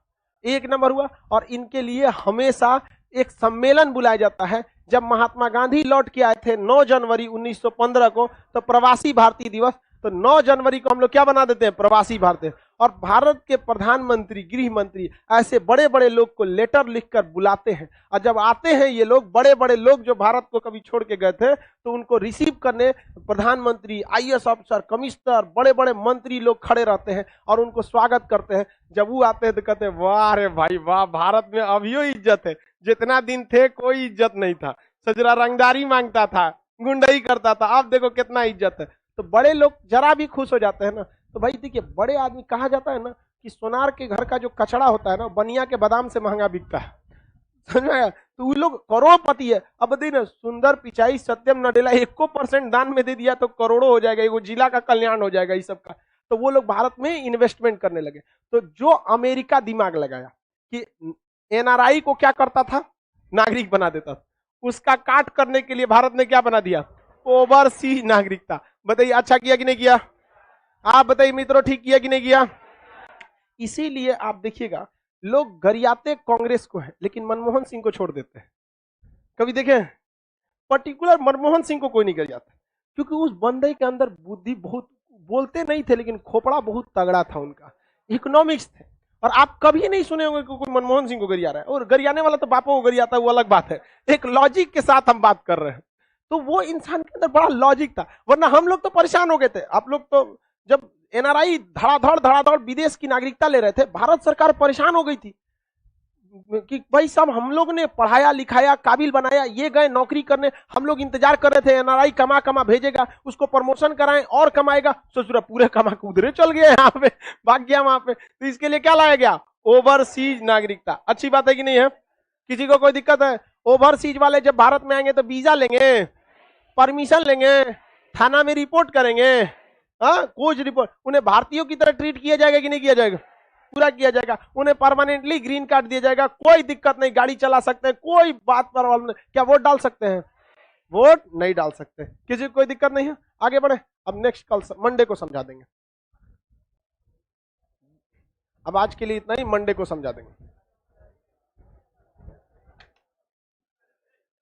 एक नंबर हुआ। और इनके लिए हमेशा एक सम्मेलन बुलाया जाता है। जब महात्मा गांधी लौट के आए थे 9 जनवरी 1915 को, तो प्रवासी भारतीय दिवस, तो 9 जनवरी को हम लोग क्या बना देते हैं? प्रवासी भारतीय। और भारत के प्रधानमंत्री, गृह मंत्री ऐसे बड़े बड़े लोग को लेटर लिखकर बुलाते हैं। और जब आते हैं ये लोग, बड़े बड़े लोग जो भारत को कभी छोड़ के गए थे, तो उनको रिसीव करने प्रधानमंत्री, आईएएस ऑफिसर, कमिश्नर, बड़े बड़े मंत्री लोग खड़े रहते हैं और उनको स्वागत करते हैं। जब वो आते हैं तो कहते हैं वाह रे भाई वाह, भारत में अभियो इज्जत है, जितना दिन थे कोई इज्जत नहीं था, सजरा रंगदारी मांगता था, गुंडई करता था, अब देखो कितना इज्जत है। तो बड़े लोग जरा भी खुश हो जाते हैं ना। तो भाई देखिए, बड़े आदमी, कहा जाता है ना कि सोनार के घर का जो कचड़ा होता है ना, बनिया के बादाम से महंगा बिकता है। समझ में आया? तो वो लोग करोड़पति है। अब देखिए सुंदर पिचाई सत्यम नडेला 1% दान में दे दिया तो करोड़ों हो जाएगा, वो जिला का कल्याण हो जाएगा इस सब का। तो वो लोग भारत में इन्वेस्टमेंट करने लगे। तो जो अमेरिका दिमाग लगाया कि एनआरआई को क्या करता था? नागरिक बना देता था। उसका काट करने के लिए भारत ने क्या बना दिया? ओवरसीज नागरिकता। बताइए अच्छा किया कि नहीं किया? आप बताइए मित्रों, ठीक किया कि नहीं किया? इसीलिए आप देखिएगा लोग गरियाते कांग्रेस को है लेकिन मनमोहन सिंह को छोड़ देते हैं। कभी देखें? पर्टिकुलर मनमोहन सिंह को कोई नहीं गरियाता, क्योंकि उस बंदे के अंदर बुद्धि बहुत, बोलते नहीं थे लेकिन खोपड़ा बहुत तगड़ा था उनका, इकोनॉमिक्स थे। और आप कभी नहीं सुने होंगे कि कोई मनमोहन सिंह को गरिया रहा है। और गरियाने वाला तो बापों को गरियाता है, वो अलग बात है। एक लॉजिक के साथ हम बात कर रहे हैं। तो वो इंसान के अंदर बड़ा लॉजिक था, वरना हम लोग तो परेशान हो गए थे। आप लोग तो जब एनआरआई धड़ाधड़ विदेश की नागरिकता ले रहे थे, भारत सरकार परेशान हो गई थी कि भाई साहब हम लोग ने पढ़ाया लिखाया, काबिल बनाया, ये गए नौकरी करने, हम लोग इंतजार कर रहे थे एनआरआई कमा कमा भेजेगा, उसको प्रमोशन कराएं और कमाएगा। सोच रहा पूरे कमा के उधरे चल गया, यहाँ पे भाग गया वहां पे। तो इसके लिए क्या लाया गया? ओवरसीज नागरिकता। अच्छी बात है कि नहीं है? किसी को कोई दिक्कत है? ओवरसीज वाले जब भारत में आएंगे तो वीजा लेंगे, परमिशन लेंगे, थाना में रिपोर्ट करेंगे, हाँ कुछ रिपोर्ट, उन्हें भारतीयों की तरह ट्रीट किया जाएगा कि नहीं किया जाएगा? पूरा किया जाएगा। उन्हें परमानेंटली ग्रीन कार्ड दिया जाएगा, कोई दिक्कत नहीं, गाड़ी चला सकते हैं, कोई बात पर प्रॉब्लम नहीं। क्या वोट डाल सकते हैं? वोट नहीं डाल सकते, किसी को कोई दिक्कत नहीं है। आगे बढ़े, अब नेक्स्ट कल मंडे को समझा देंगे। अब आज के लिए इतना ही, मंडे को समझा देंगे।